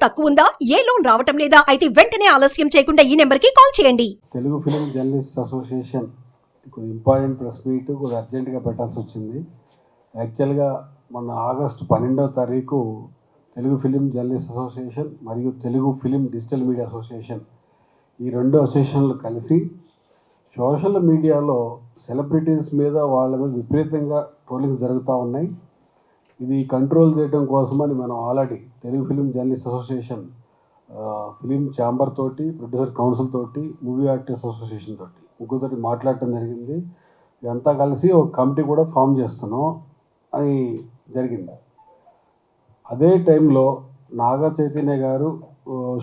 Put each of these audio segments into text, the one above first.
తక్కువ ఉందా? ఏ లోన్ రావటం లేదా? అయితే వెంటనే ఆలస్యం చేయకుండా ఈ నెంబర్కి కాల్ చేయండి. తెలుగు ఫిలిం జర్నలిస్ట్ అసోసియేషన్ కొంచెం ఇంపార్టెంట్ ప్రెస్ మీట్ కొంచెం అర్జెంటుగా పెట్టాల్సి వచ్చింది. యాక్చువల్గా మొన్న ఆగస్టు 12వ తారీఖు తెలుగు ఫిలిం జర్నలిస్ట్ అసోసియేషన్ మరియు Telugu film digital media association ఈ రెండు అసోసియేషన్లు కలిసి సోషల్ మీడియాలో సెలబ్రిటీస్ మీద వాళ్ళ మీద విపరీతంగా ట్రోలింగ్స్ జరుగుతూ ఉన్నాయి. ఇది కంట్రోల్ చేయడం కోసమని మనం already Telugu film journalist association film chamber తోటి, ప్రొడ్యూసర్ కౌన్సిల్ తోటి, మూవీ ఆర్టిస్ట్ అసోసియేషన్ తోటి ముగ్గురితోటి మాట్లాడటం జరిగింది. ఇదంతా కలిసి ఒక కమిటీ కూడా ఫామ్ చేస్తున్నాం అని జరిగింది. అదే టైంలో నాగ చైతన్య గారు,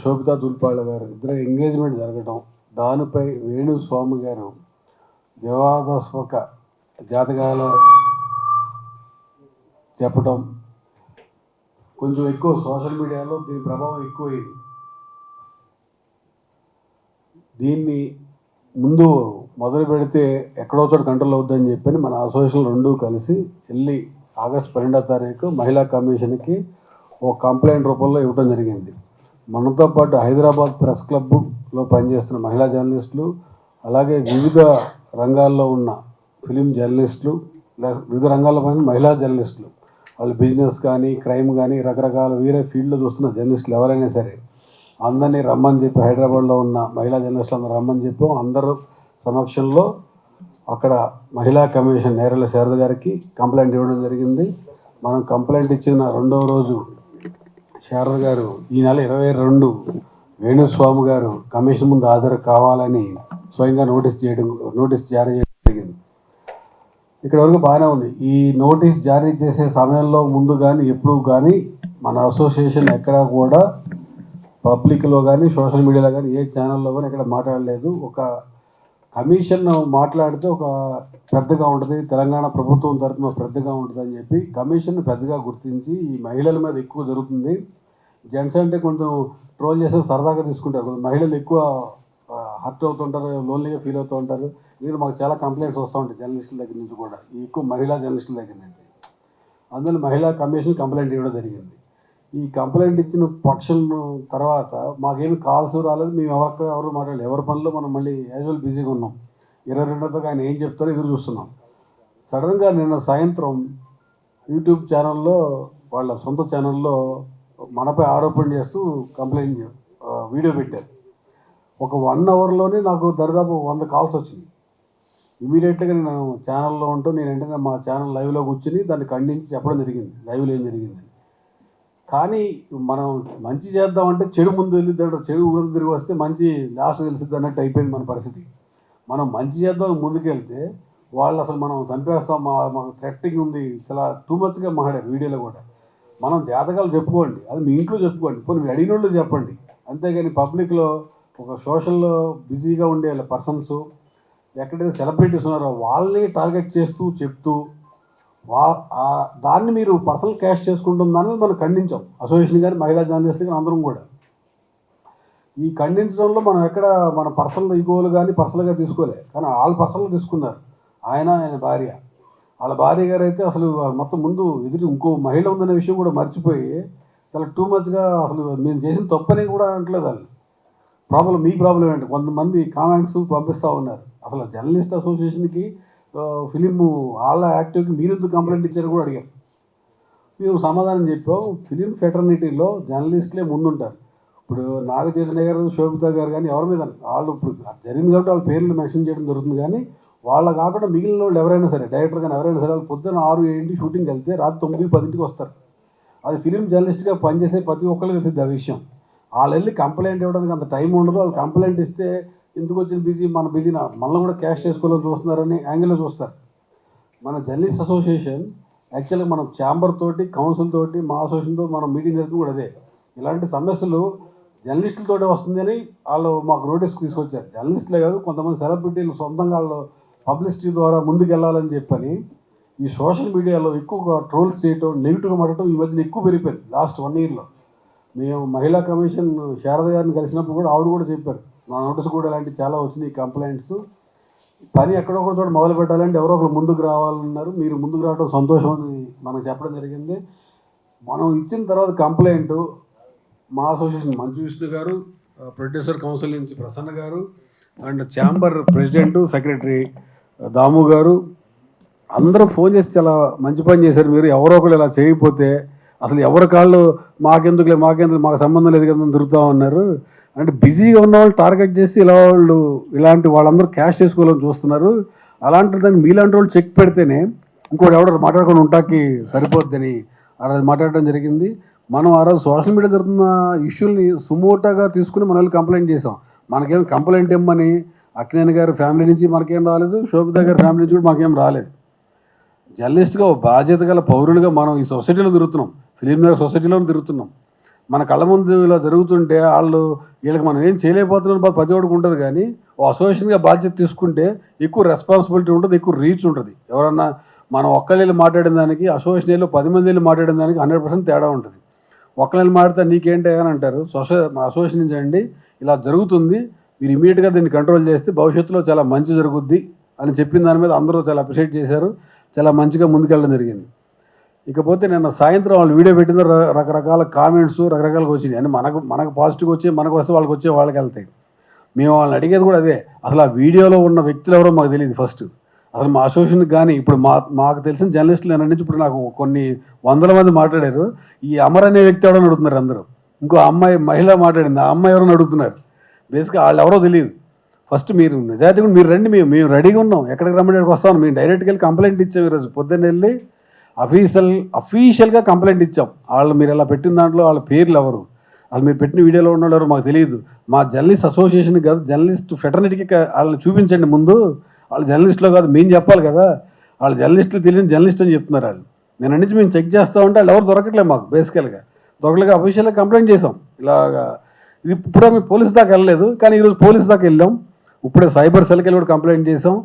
శోభితా దుల్పాళ్ళ గారు ఇద్దరు ఎంగేజ్మెంట్ జరగడం, దానిపై వేణుస్వామి గారు వివాదాస్పద జాతకాలు చెప్పడం కొంచెం ఎక్కువ సోషల్ మీడియాలో దీని ప్రభావం ఎక్కువైంది. దీన్ని ముందు మొదలు పెడితే ఎక్కడో చోట కంట్రోల్ అవుద్దని చెప్పని మన అసోసియేషన్ రెండూ కలిసి వెళ్ళి ఆగస్టు 12వ తారీఖు మహిళా కమిషన్కి ఒక కంప్లైంట్ రూపంలో ఇవ్వడం జరిగింది. మనతో పాటు హైదరాబాద్ ప్రెస్ క్లబ్లో పనిచేస్తున్న మహిళా జర్నలిస్టులు, అలాగే వివిధ రంగాల్లో ఉన్న ఫిలిం జర్నలిస్టులు, వివిధ రంగాల్లో పని మహిళా జర్నలిస్టులు, వాళ్ళు బిజినెస్ కానీ, క్రైమ్ కానీ, రకరకాల వేరే ఫీల్డ్లో చూస్తున్న జర్నలిస్టులు ఎవరైనా సరే అందరినీ రమ్మని చెప్పి, హైదరాబాద్లో ఉన్న మహిళా జర్నలిస్టులు అందరూ రమ్మని చెప్పి అందరూ సమక్షంలో అక్కడ మహిళా కమిషన్ నేరల శారద గారికి కంప్లైంట్ ఇవ్వడం జరిగింది. మనం కంప్లైంట్ ఇచ్చిన రెండవ రోజు శారద గారు ఈ నెల 22 వేణుస్వామి గారు కమిషన్ ముందు హాజరు కావాలని స్వయంగా నోటీస్ జారీ చేయడం జరిగింది. ఇక్కడ వరకు బాగానే ఉంది. ఈ నోటీస్ జారీ చేసే సమయంలో ముందు కానీ ఎప్పుడు కానీ మన అసోసియేషన్ ఎక్కడా కూడా పబ్లిక్లో కానీ, సోషల్ మీడియాలో కానీ, ఏ ఛానల్లో కానీ ఎక్కడ మాట్లాడలేదు. ఒక కమిషన్ మాట్లాడితే ఒక పెద్దగా ఉంటుంది, తెలంగాణ ప్రభుత్వం తరఫున పెద్దగా ఉంటుంది అని చెప్పి కమిషన్ పెద్దగా గుర్తించి ఈ మహిళల మీద ఎక్కువ జరుగుతుంది. జెంట్స్ అంటే కొంచెం ట్రోల్ చేస్తే సరదాగా తీసుకుంటారు, కొంచెం మహిళలు ఎక్కువ హర్ట్ అవుతుంటారు, లోన్లీగా ఫీల్ అవుతూ ఉంటారు. ఇది మాకు చాలా కంప్లైంట్స్ వస్తూ ఉంటాయి జర్నలిస్టుల దగ్గర నుంచి కూడా, ఎక్కువ మహిళా జర్నలిస్టుల దగ్గర నుంచి. అందులో మహిళా కమిషన్ కంప్లైంట్ ఇవ్వడం జరిగింది. ఈ కంప్లైంట్ ఇచ్చిన పక్షం తర్వాత మాకేమి కాల్స్ రాలేదు, మేము ఎవరు మాట్లాడలేదు, ఎవరి పనిలో మనం మళ్ళీ యాజువల్ బిజీగా ఉన్నాం. 22వ ఆయన ఏం చెప్తారో ఎదురు చూస్తున్నాం. సడన్గా నిన్న సాయంత్రం యూట్యూబ్ ఛానల్లో, వాళ్ళ సొంత ఛానల్లో మనపై ఆరోపణ చేస్తూ కంప్లైంట్ వీడియో పెట్టారు. ఒక 1 అవర్లోనే నాకు దరిదాపు 100 కాల్స్ వచ్చినాయి. ఇమీడియట్గా నేను ఛానల్లో ఉంటూ నేను వెంటనే మా ఛానల్ లైవ్లో కూర్చుని దాన్ని ఖండించి చెప్పడం జరిగింది, లైవ్లో ఏం జరిగింది. కానీ మనం మంచి చేద్దామంటే చెడు ముందు వెళ్ళిద్దాం, చెడు ముందు తిరిగి వస్తే మంచి లాస్ట్ తెలిసిద్ది అన్నట్టు అయిపోయింది మన పరిస్థితి. మనం మంచి చేద్దాం ముందుకెళ్తే వాళ్ళు అసలు మనం చంపేస్తాం, మాకు థ్రెట్టింగ్ ఉంది, చాలా టూ మచ్గా మాట్లాడారు వీడియోలో కూడా. మనం జాతకాలు చెప్పుకోండి, అది మీ ఇంట్లో చెప్పుకోండి, కొన్ని అడిగిన వాళ్ళు చెప్పండి. అంతేగాని పబ్లిక్లో ఒక సోషల్లో బిజీగా ఉండే పర్సన్స్, ఎక్కడైతే సెలబ్రిటీస్ ఉన్నారో వాళ్ళని టార్గెట్ చేస్తూ చెప్తూ దాన్ని మీరు పర్సనల్ క్యాష్ చేసుకుంటున్న దాన్ని మనం ఖండించాం. అసోసియేషన్ కానీ, మహిళా జర్నలిస్టులు కానీ అందరం కూడా ఈ ఖండించడంలో మనం ఎక్కడ మన పర్సనల్ ఈగోలు కానీ పర్సనల్గా తీసుకోలే, కానీ వాళ్ళు పర్సనల్గా తీసుకున్నారు. ఆయన భార్య, వాళ్ళ భార్య గారు అయితే అసలు మొత్తం ముందు ఎదురు ఇంకో మహిళ ఉందనే విషయం కూడా మర్చిపోయి చాలా టూ మచ్గా అసలు మేము చేసిన తప్పని కూడా అంటలేదు. వాళ్ళు మీ ప్రాబ్లం ఏంటి, కొంతమంది కామెంట్స్ పంపిస్తూ ఉన్నారు. అసలు జర్నలిస్ట్ అసోసియేషన్కి ఫిలిం వాళ్ళ యాక్టివ్కి మీరు ఎందుకు కంప్లైంట్ ఇచ్చారు కూడా అడిగారు. మేము సమాధానం చెప్పాం, ఫిలిం ఫెటర్నిటీలో జర్నలిస్టులే ముందుంటారు. ఇప్పుడు నాగ చైతన్య గారు, శోభితా గారు కానీ ఎవరి మీద వాళ్ళు ఇప్పుడు జరిగింది కాబట్టి వాళ్ళ పేర్లు మెన్షన్ చేయడం జరుగుతుంది. కానీ వాళ్ళ కాకుండా మిగిలిన వాళ్ళు ఎవరైనా సరే, డైరెక్టర్ కానీ ఎవరైనా సరే, వాళ్ళు పొద్దున్న 6-7 షూటింగ్కి వెళ్తే రాత్రి 9-10కి వస్తారు. అది ఫిలిం జర్నలిస్ట్గా పనిచేసే ప్రతి ఒక్కరికి తెలిసింది ఆ విషయం. వాళ్ళు వెళ్ళి కంప్లైంట్ ఇవ్వడానికి అంత టైం ఉండదు. వాళ్ళు కంప్లైంట్ ఇస్తే ఎందుకు వచ్చిన బిజీ, మన బిజీ మనల్ని కూడా క్యాష్ చేసుకోవాలని చూస్తున్నారని యాంగిల్లో చూస్తారు. మన జర్నలిస్ట్ అసోసియేషన్ యాక్చువల్గా మనం ఛాంబర్ తోటి, కౌన్సిల్ తోటి, మా అసోసియేషన్తో మనం మీటింగ్ జరుగుతుంది కూడా అదే. ఇలాంటి సమస్యలు జర్నలిస్టులతోటే వస్తుందని వాళ్ళు మాకు నోటీస్ తీసుకొచ్చారు. జర్నలిస్టులే కాదు, కొంతమంది సెలబ్రిటీలు సొంతంగా వాళ్ళు పబ్లిసిటీ ద్వారా ముందుకెళ్ళాలని చెప్పని ఈ సోషల్ మీడియాలో ఎక్కువగా ట్రోల్స్ చేయటం, నెగిటివ్గా మాట్లాడటం ఈ మధ్యన ఎక్కువ పెరిగిపోయింది లాస్ట్ 1 ఇయర్లో. మేము మహిళా కమిషన్ శారద గారిని కలిసినప్పుడు కూడా ఆవిడ కూడా చెప్పారు, నా నోటీస్ కూడా ఇలాంటి చాలా వచ్చినాయి కంప్లైంట్స్, పని ఎక్కడొక చోట మొదలు పెట్టాలంటే ఎవరో ఒకరు ముందుకు రావాలన్నారు, మీరు ముందుకు రావడం సంతోషం అని మనకు చెప్పడం జరిగింది. మనం ఇచ్చిన తర్వాత కంప్లైంట్ మా అసోసియేషన్ మంచు విష్ణు గారు, ప్రొడ్యూసర్ కౌన్సిల్ నుంచి ప్రసన్న గారు, అండ్ ఛాంబర్ ప్రెసిడెంట్ సెక్రటరీ దాము గారు అందరూ ఫోన్ చేసి చాలా మంచి పని చేశారు. మీరు ఎవరో ఒకరు ఇలా చేయకపోతే అసలు ఎవరి కాళ్ళు మాకెందుకు మాకు సంబంధం లేదు కదా తిరుగుతూ ఉన్నారు. అంటే బిజీగా ఉన్న వాళ్ళు టార్గెట్ చేసి ఇలాంటి వాళ్ళందరూ క్యాష్ చేసుకోవాలని చూస్తున్నారు. అలాంటి దాన్ని మీలాంటి వాళ్ళు చెక్ పెడితేనే ఇంకోటి ఎవడో మాట్లాడుకొని ఉంటాకి సరిపోద్దని ఆ రోజు మాట్లాడడం జరిగింది. మనం ఆ రోజు సోషల్ మీడియా జరుగుతున్న ఇష్యూల్ని సుమోటాగా తీసుకుని మన వాళ్ళు కంప్లైంట్ చేసాం. మనకేం కంప్లైంట్ ఇమ్మని అక్కినేని గారి ఫ్యామిలీ నుంచి మనకేం రాలేదు, శోభిత గారి ఫ్యామిలీ నుంచి కూడా మాకేం రాలేదు. జర్నలిస్ట్గా బాధ్యత గల పౌరులుగా మనం ఈ సొసైటీలో తిరుగుతున్నాం, ఫిలిం నగర్ సొసైటీలో తిరుగుతున్నాం. మన కళ్ళ ముందు ఇలా జరుగుతుంటే వీళ్ళకి మనం ఏం చేయలేకపోతున్నాం ప్రతి ఒక్కడికి ఉంటుంది. కానీ ఓ అసోసియేషన్గా బాధ్యత తీసుకుంటే ఎక్కువ రెస్పాన్సిబిలిటీ ఉంటుంది, ఎక్కువ రీచ్ ఉంటుంది. ఎవరన్నా మనం ఒక్కళ్ళు మాట్లాడిన దానికి అసోసియేషన్లో 10 మంది మాట్లాడిన దానికి 100% తేడా ఉంటుంది. ఒక్కళ్ళు మాట్లాడితే నీకేంటి అని అంటారు. అసోసియేషన్ నుంచి అండి ఇలా జరుగుతుంది, మీరు ఇమీడియట్గా దీన్ని కంట్రోల్ చేస్తే భవిష్యత్తులో చాలా మంచి జరుగుద్ది అని చెప్పిన దాని మీద అందరూ చాలా అప్రిషియేట్ చేశారు. చాలా మంచిగా ముందుకెళ్ళడం జరిగింది. ఇకపోతే నిన్న సాయంత్రం వాళ్ళు వీడియో పెట్టిన రకరకాల కామెంట్స్ రకరకాలుగా వచ్చినాయి. అంటే మనకు పాజిటివ్గా వచ్చి మనకు వస్తే వాళ్ళకి వెళ్తాయి. మేము వాళ్ళని అడిగేది కూడా అదే. అసలు ఆ వీడియోలో ఉన్న వ్యక్తులు ఎవరో మాకు తెలియదు. ఫస్ట్ అసలు మా అసోసియేషన్కి కానీ ఇప్పుడు మాకు తెలిసిన జర్నలిస్టులు నేను నుంచి ఇప్పుడు నాకు కొన్ని 100 మంది మాట్లాడారు. ఈ అమర్ అనే వ్యక్తి ఎవరని అడుగుతున్నారు అందరూ. ఇంకో అమ్మాయి మహిళ మాట్లాడింది, ఆ అమ్మాయి ఎవరని అడుగుతున్నారు. బేసిక్గా వాళ్ళు ఎవరో తెలియదు. ఫస్ట్ మీరు నిజాయితీగా మీరు రండి, మేము రెడీగా ఉన్నాం, ఎక్కడికి రమ్మడానికి వస్తాం. మేము డైరెక్ట్గా వెళ్ళి కంప్లైంట్ ఇచ్చాం. ఈరోజు పొద్దున్న వెళ్ళి అఫీషియల్గా కంప్లైంట్ ఇచ్చాం. వాళ్ళు మీరు ఇలా పెట్టిన దాంట్లో వాళ్ళ పేర్లు ఎవరు, వాళ్ళు మీరు పెట్టిన వీడియోలో ఉన్న ఎవరు మాకు తెలియదు. మా జర్నలిస్ట్ అసోసియేషన్ కాదు, జర్నలిస్ట్ ఫెటర్నిటీకి వాళ్ళని చూపించండి ముందు. వాళ్ళు జర్నలిస్టులో కాదు, మేము చెప్పాలి కదా. వాళ్ళు జర్నలిస్టులు తెలియని జర్నలిస్ట్ అని చెప్తున్నారు వాళ్ళు. నేను నుంచి మేము చెక్ చేస్తూ ఉంటే వాళ్ళు ఎవరు దొరకట్లేదు మాకు. బేసికల్గా దొరకలేక అఫీషియల్గా కంప్లైంట్ చేసాం. ఇలాగా ఇది ఇప్పుడే మేము పోలీస్ దాకా వెళ్ళలేదు, కానీ ఈరోజు పోలీస్ దాకా వెళ్ళాం. ఇప్పుడే సైబర్ సెల్కి వెళ్ళి కూడా కంప్లైంట్ చేసాం.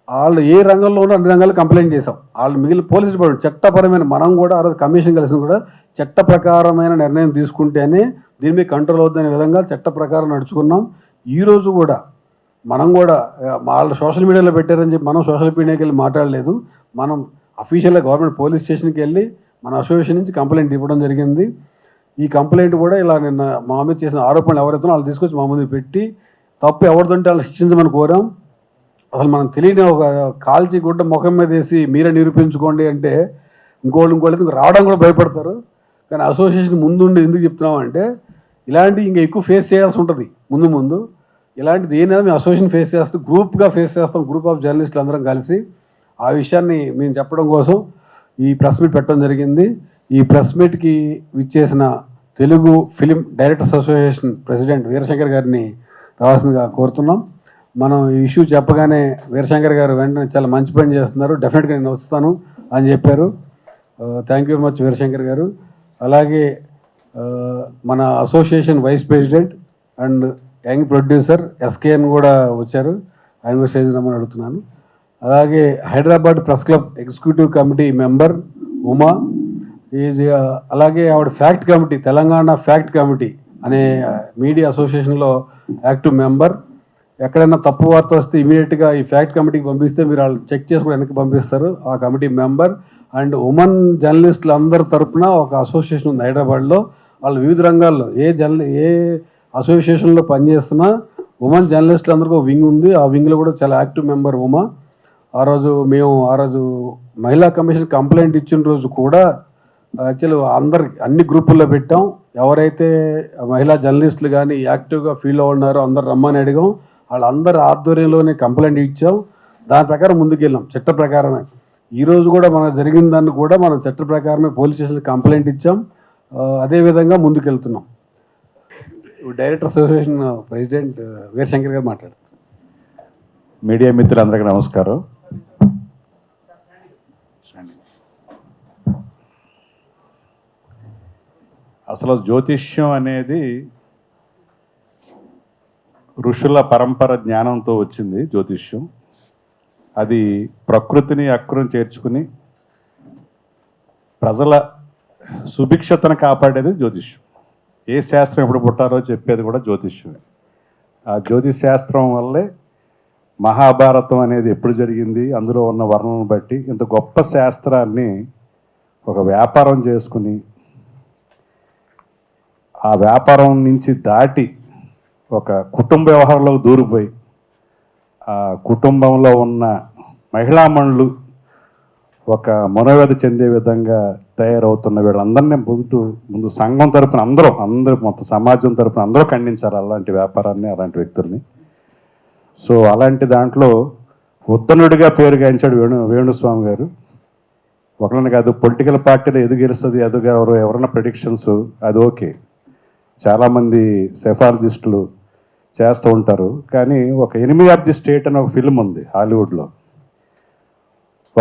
వాళ్ళు ఏ రంగంలో ఉన్న అన్ని రంగాలు కంప్లైంట్ చేసాం. వాళ్ళు మిగిలిన పోలీసు డిపార్ట్మెంట్ చట్టపరమైన మనం కూడా ఆ రోజు కమిషన్ కలిసి కూడా చట్ట ప్రకారమైన నిర్ణయం తీసుకుంటేనే దీని మీద కంట్రోల్ అవుతుందనే విధంగా చట్ట ప్రకారం నడుచుకున్నాం. ఈరోజు కూడా మనం కూడా వాళ్ళు సోషల్ మీడియాలో పెట్టారని చెప్పి మనం సోషల్ మీడియాకి వెళ్ళి మాట్లాడలేదు. మనం అఫీషియల్గా గవర్నమెంట్ పోలీస్ స్టేషన్కి వెళ్ళి మన అసోసియేషన్ నుంచి కంప్లైంట్ ఇవ్వడం జరిగింది. ఈ కంప్లైంట్ కూడా ఇలా నిన్న మా మీద చేసిన ఆరోపణలు ఎవరైతే వాళ్ళు తీసుకొచ్చి మా ముందు పెట్టి తప్పు ఎవరిదంటే వాళ్ళు శిక్షించమని కోరాం. అసలు మనం తెలియని ఒక కాల్చి గుడ్డ ముఖం మీద వేసి మీరే నిరూపించుకోండి అంటే ఇంకోళ్ళు రావడం కూడా భయపడతారు. కానీ అసోసియేషన్ ముందుండి ఎందుకు చెప్తున్నామంటే ఇలాంటి ఇంకా ఎక్కువ ఫేస్ చేయాల్సి ఉంటుంది ముందు. ఇలాంటిది ఏదైనా మేము అసోసియేషన్ ఫేస్ చేస్తాం, గ్రూప్గా ఫేస్ చేస్తాం, గ్రూప్ ఆఫ్ జర్నలిస్టులు అందరం కలిసి. ఆ విషయాన్ని మేము చెప్పడం కోసం ఈ ప్రెస్ మీట్ పెట్టడం జరిగింది. ఈ ప్రెస్ మీట్కి విచ్చేసిన Telugu film directors association president Veerashankar గారిని రావాల్సిందిగా కోరుతున్నాం. మనం ఈ ఇష్యూ చెప్పగానే వీరశంకర్ గారు వెంటనే చాలా మంచి పని చేస్తున్నారు, డెఫినెట్గా నేను వస్తాను అని చెప్పారు. Thank you very much Veerashankar గారు. అలాగే మన association vice president and young producer SKN కూడా వచ్చారు, ఆయన కూడా స్టేజ్ రమ్మని అడుగుతున్నాను. అలాగే Hyderabad press club executive committee member Uma అలాగే ఆవిడ fact committee, Telangana fact committee అనే మీడియా అసోసియేషన్లో యాక్టివ్ మెంబర్. ఎక్కడైనా తప్పు వార్త వస్తే ఇమీడియట్గా ఈ ఫ్యాక్ట్ కమిటీకి పంపిస్తే మీరు వాళ్ళు చెక్ చేసుకుని వెనక్కి పంపిస్తారు, ఆ కమిటీ మెంబర్. అండ్ ఉమెన్ జర్నలిస్టులు అందరి తరఫున ఒక అసోసియేషన్ ఉంది హైదరాబాద్లో. వాళ్ళు వివిధ రంగాల్లో ఏ అసోసియేషన్లో పనిచేస్తున్నా ఉమెన్ జర్నలిస్టులు అందరికీ ఒక వింగ్ ఉంది. ఆ వింగ్లో కూడా చాలా యాక్టివ్ మెంబర్ ఉమా. ఆ రోజు మహిళా కమిషన్ కంప్లైంట్ ఇచ్చిన రోజు కూడా యాక్చువల్లీ అన్ని గ్రూపుల్లో పెట్టాం. ఎవరైతే మహిళా జర్నలిస్టులు కానీ యాక్టివ్గా ఫీల్ ఉన్నారో అందరు రమ్మని అడిగాం. వాళ్ళందరి ఆధ్వర్యంలోనే కంప్లైంట్ ఇచ్చాం. దాని ప్రకారం ముందుకెళ్ళాం చట్ట ప్రకారమే. ఈరోజు కూడా మనకు జరిగిన దాన్ని కూడా మనం చట్ట ప్రకారమే పోలీస్ స్టేషన్కి కంప్లైంట్ ఇచ్చాం. అదేవిధంగా ముందుకెళ్తున్నాం. డైరెక్టర్ అసోసియేషన్ ప్రెసిడెంట్ వీరశంకర్ గారు మాట్లాడుతారు. మీడియా మిత్రులందరికీ నమస్కారం. అసలు జ్యోతిష్యం అనేది ఋషుల పరంపర జ్ఞానంతో వచ్చింది. జ్యోతిష్యం అది ప్రకృతిని అక్కురం చేర్చుకుని ప్రజల సుభిక్షతను కాపాడేది జ్యోతిష్యం. ఏ శాస్త్రం ఎప్పుడు పుట్టారో చెప్పేది కూడా జ్యోతిష్యమే. ఆ జ్యోతిష్ శాస్త్రం వల్లే మహాభారతం అనేది ఎప్పుడు జరిగింది, అందులో ఉన్న వర్ణనను బట్టి ఇంత గొప్ప శాస్త్రాన్ని ఒక వ్యాపారం చేసుకుని ఆ వ్యాపారం నుంచి దాటి ఒక కుటుంబ వ్యవహారంలోకి దూరిపోయి ఆ కుటుంబంలో ఉన్న మహిళామణులు ఒక మనోవేద చెందే విధంగా తయారవుతున్న వీళ్ళందరినీ ముందు సంఘం తరపున అందరూ మొత్తం సమాజం తరపున అందరూ ఖండించారు అలాంటి వ్యాపారాన్ని, అలాంటి వ్యక్తుల్ని. సో అలాంటి దాంట్లో ఉత్తనుడిగా పేరు గాంచాడు వేణుస్వామి గారు. ఒకరిని కాదు, పొలిటికల్ పార్టీలో ఎదు గెలుస్తుంది ఎవరైనా ప్రెడిక్షన్స్ అది ఓకే, చాలామంది సెఫాలజిస్టులు చేస్తూ ఉంటారు. కానీ ఒక ఎనిమీ ఆఫ్ ది స్టేట్ అని ఒక ఫిల్మ్ ఉంది హాలీవుడ్లో.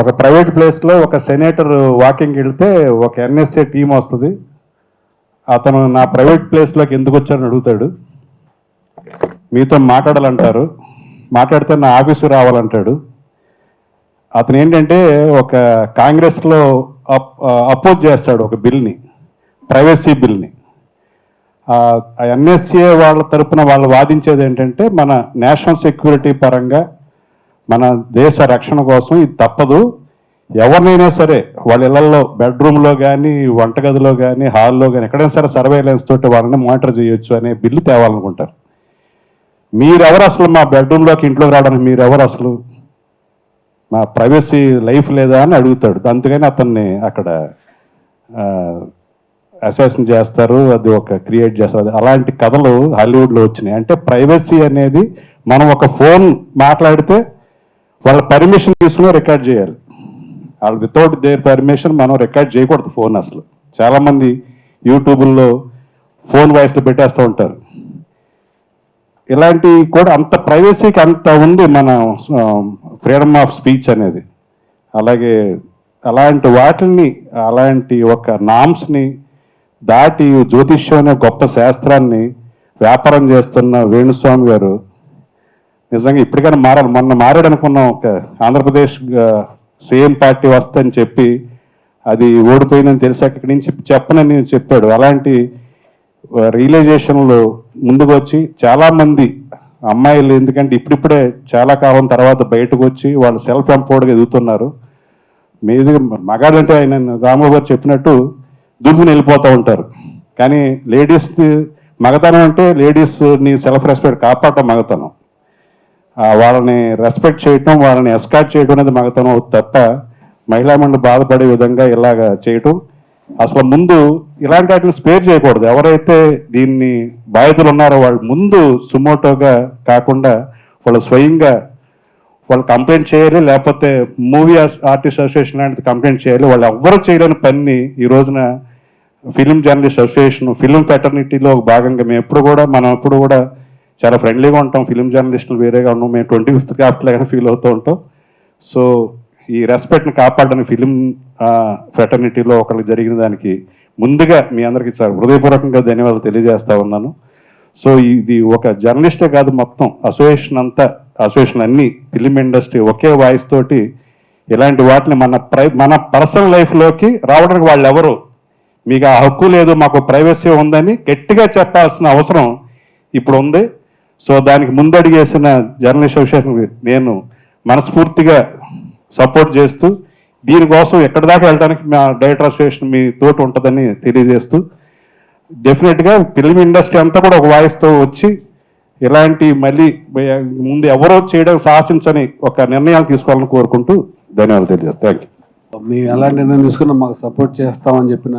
ఒక ప్రైవేట్ ప్లేస్లో ఒక సెనేటర్ వాకింగ్ వెళ్తే ఒక ఎన్ఎస్ఏ టీం వస్తుంది. అతను నా ప్రైవేట్ ప్లేస్లోకి ఎందుకు వచ్చారని అడుగుతాడు. మీతో మాట్లాడాలంటారు, మాట్లాడితే నా ఆఫీసు రావాలంటాడు. అతను ఏంటంటే ఒక కాంగ్రెస్లో అపోజ్ చేస్తాడు ఒక బిల్ని, ప్రైవసీ బిల్ని. ఆ ఎన్ఎస్ఏ వాళ్ళ తరపున వాళ్ళు వాదించేది ఏంటంటే మన నేషనల్ సెక్యూరిటీ పరంగా మన దేశ రక్షణ కోసం ఇది తప్పదు, ఎవరినైనా సరే వాళ్ళ ఇళ్లలో బెడ్రూమ్లో కానీ వంటగదిలో కానీ హాల్లో కానీ ఎక్కడైనా సరే సర్వేలెన్స్ తోటి వాళ్ళని మానిటర్ చేయొచ్చు అనే బిల్లు తేవాలనుకుంటారు. మీరెవరు అసలు మా బెడ్రూమ్లోకి ఇంట్లోకి రావడానికి, మీరెవరు అసలు, మా ప్రైవసీ లైఫ్ లేదా అని అడుగుతాడు. అందుకని అతన్ని అక్కడ అసెషన్ చేస్తారు, అది ఒక క్రియేట్ చేస్తారు. అలాంటి కథలు హాలీవుడ్లో వచ్చినాయి. అంటే ప్రైవసీ అనేది మనం ఒక ఫోన్ మాట్లాడితే వాళ్ళ పర్మిషన్ తీసుకుని రికార్డ్ చేయాలి. వాళ్ళు వితౌట్ దేర్ పర్మిషన్ మనం రికార్డ్ చేయకూడదు ఫోన్. అసలు చాలామంది యూట్యూబ్లో ఫోన్ వాయిస్లు పెట్టేస్తూ ఉంటారు. ఇలాంటి కూడా అంత ప్రైవసీకి అంత ఉంది మన ఫ్రీడమ్ ఆఫ్ స్పీచ్ అనేది. అలాగే అలాంటి వాటిని, అలాంటి ఒక నామ్స్ని దాటి జ్యోతిష్యం అనే గొప్ప శాస్త్రాన్ని వ్యాపారం చేస్తున్న వేణుస్వామి గారు నిజంగా ఇప్పటికైనా మారాలి. మొన్న మారాడు అనుకున్నాం, ఒక ఆంధ్రప్రదేశ్ సీఎం పార్టీ వస్తుందని చెప్పి అది ఓడిపోయిందని తెలిసాక ఇక్కడి నుంచి చెప్పనని చెప్పాడు. అలాంటి రియలైజేషన్లో ముందుకు వచ్చి చాలామంది అమ్మాయిలు, ఎందుకంటే ఇప్పుడిప్పుడే చాలా కాలం తర్వాత బయటకు వచ్చి వాళ్ళు సెల్ఫ్ ఎంపవర్డ్గా ఎదుగుతున్నారు. మీది మగాడంటే ఆయన రామబాబు గారు చెప్పినట్టు దుర్గుని వెళ్ళిపోతూ ఉంటారు. కానీ లేడీస్ని మగతనం అంటే లేడీస్ని సెల్ఫ్ రెస్పెక్ట్ కాపాడటం మగతనం. వాళ్ళని రెస్పెక్ట్ చేయటం, వాళ్ళని ఎస్కార్ట్ చేయడం అనేది మగతనం అవుతుంది తప్ప మహిళా మండలి బాధపడే విధంగా ఇలాగ చేయటం అసలు ముందు ఇలాంటి వాటిని స్పేర్ చేయకూడదు. ఎవరైతే దీన్ని బాధితులు ఉన్నారో వాళ్ళు ముందు సుమోటోగా కాకుండా వాళ్ళు స్వయంగా వాళ్ళు కంప్లైంట్ చేయాలి, లేకపోతే మూవీ ఆర్టిస్ట్ అసోసియేషన్ లాంటిది కంప్లైంట్ చేయాలి. వాళ్ళు ఎవ్వరూ చేయలేని పని ఈ రోజున ఫిలిం జర్నలిస్ట్ అసోసియేషన్, ఫిలిం ఫ్రెటర్నిటీలో భాగంగా మనం ఎప్పుడు కూడా చాలా ఫ్రెండ్లీగా ఉంటాం. ఫిలిం జర్నలిస్టులు వేరేగా ఉన్నాం, మేము 25th క్రాఫ్ట్ లాగా ఫీల్ అవుతూ ఉంటాం. సో ఈ రెస్పెక్ట్ని కాపాడడానికి ఫిలిం ఫ్రెటర్నిటీలో ఒకరికి జరిగిన దానికి ముందుగా మీ అందరికీ చాలా హృదయపూర్వకంగా ధన్యవాదాలు తెలియజేస్తా ఉన్నాను. సో ఇది ఒక జర్నలిస్టే కాదు, మొత్తం అసోసియేషన్ అన్ని ఫిలిం ఇండస్ట్రీ ఒకే వాయిస్ తోటి ఇలాంటి వాటిని మన పర్సనల్ లైఫ్లోకి రావడానికి వాళ్ళు ఎవరు, మీకు ఆ హక్కు లేదు, మాకు ప్రైవసీ ఉందని గట్టిగా చెప్పాల్సిన అవసరం ఇప్పుడు ఉంది. సో దానికి ముందడిగేసిన జర్నలిస్ట్ అసోసియేషన్ నేను మనస్ఫూర్తిగా సపోర్ట్ చేస్తూ దీనికోసం ఎక్కడి దాకా వెళ్ళడానికి మా డైరెక్టర్ అసోసియేషన్ మీ తోటి ఉంటుందని తెలియజేస్తూ, డెఫినెట్గా ఫిల్మ్ ఇండస్ట్రీ అంతా కూడా ఒక వాయిస్తో వచ్చి ఇలాంటి మళ్ళీ ముందు ఎవరో చేయడం సాహసించని ఒక నిర్ణయాలు తీసుకోవాలని కోరుకుంటూ ధన్యవాదాలు తెలియజేస్తాను. Thank you. మేము ఎలాంటి నిర్ణయం తీసుకున్నా మాకు సపోర్ట్ చేస్తామని చెప్పిన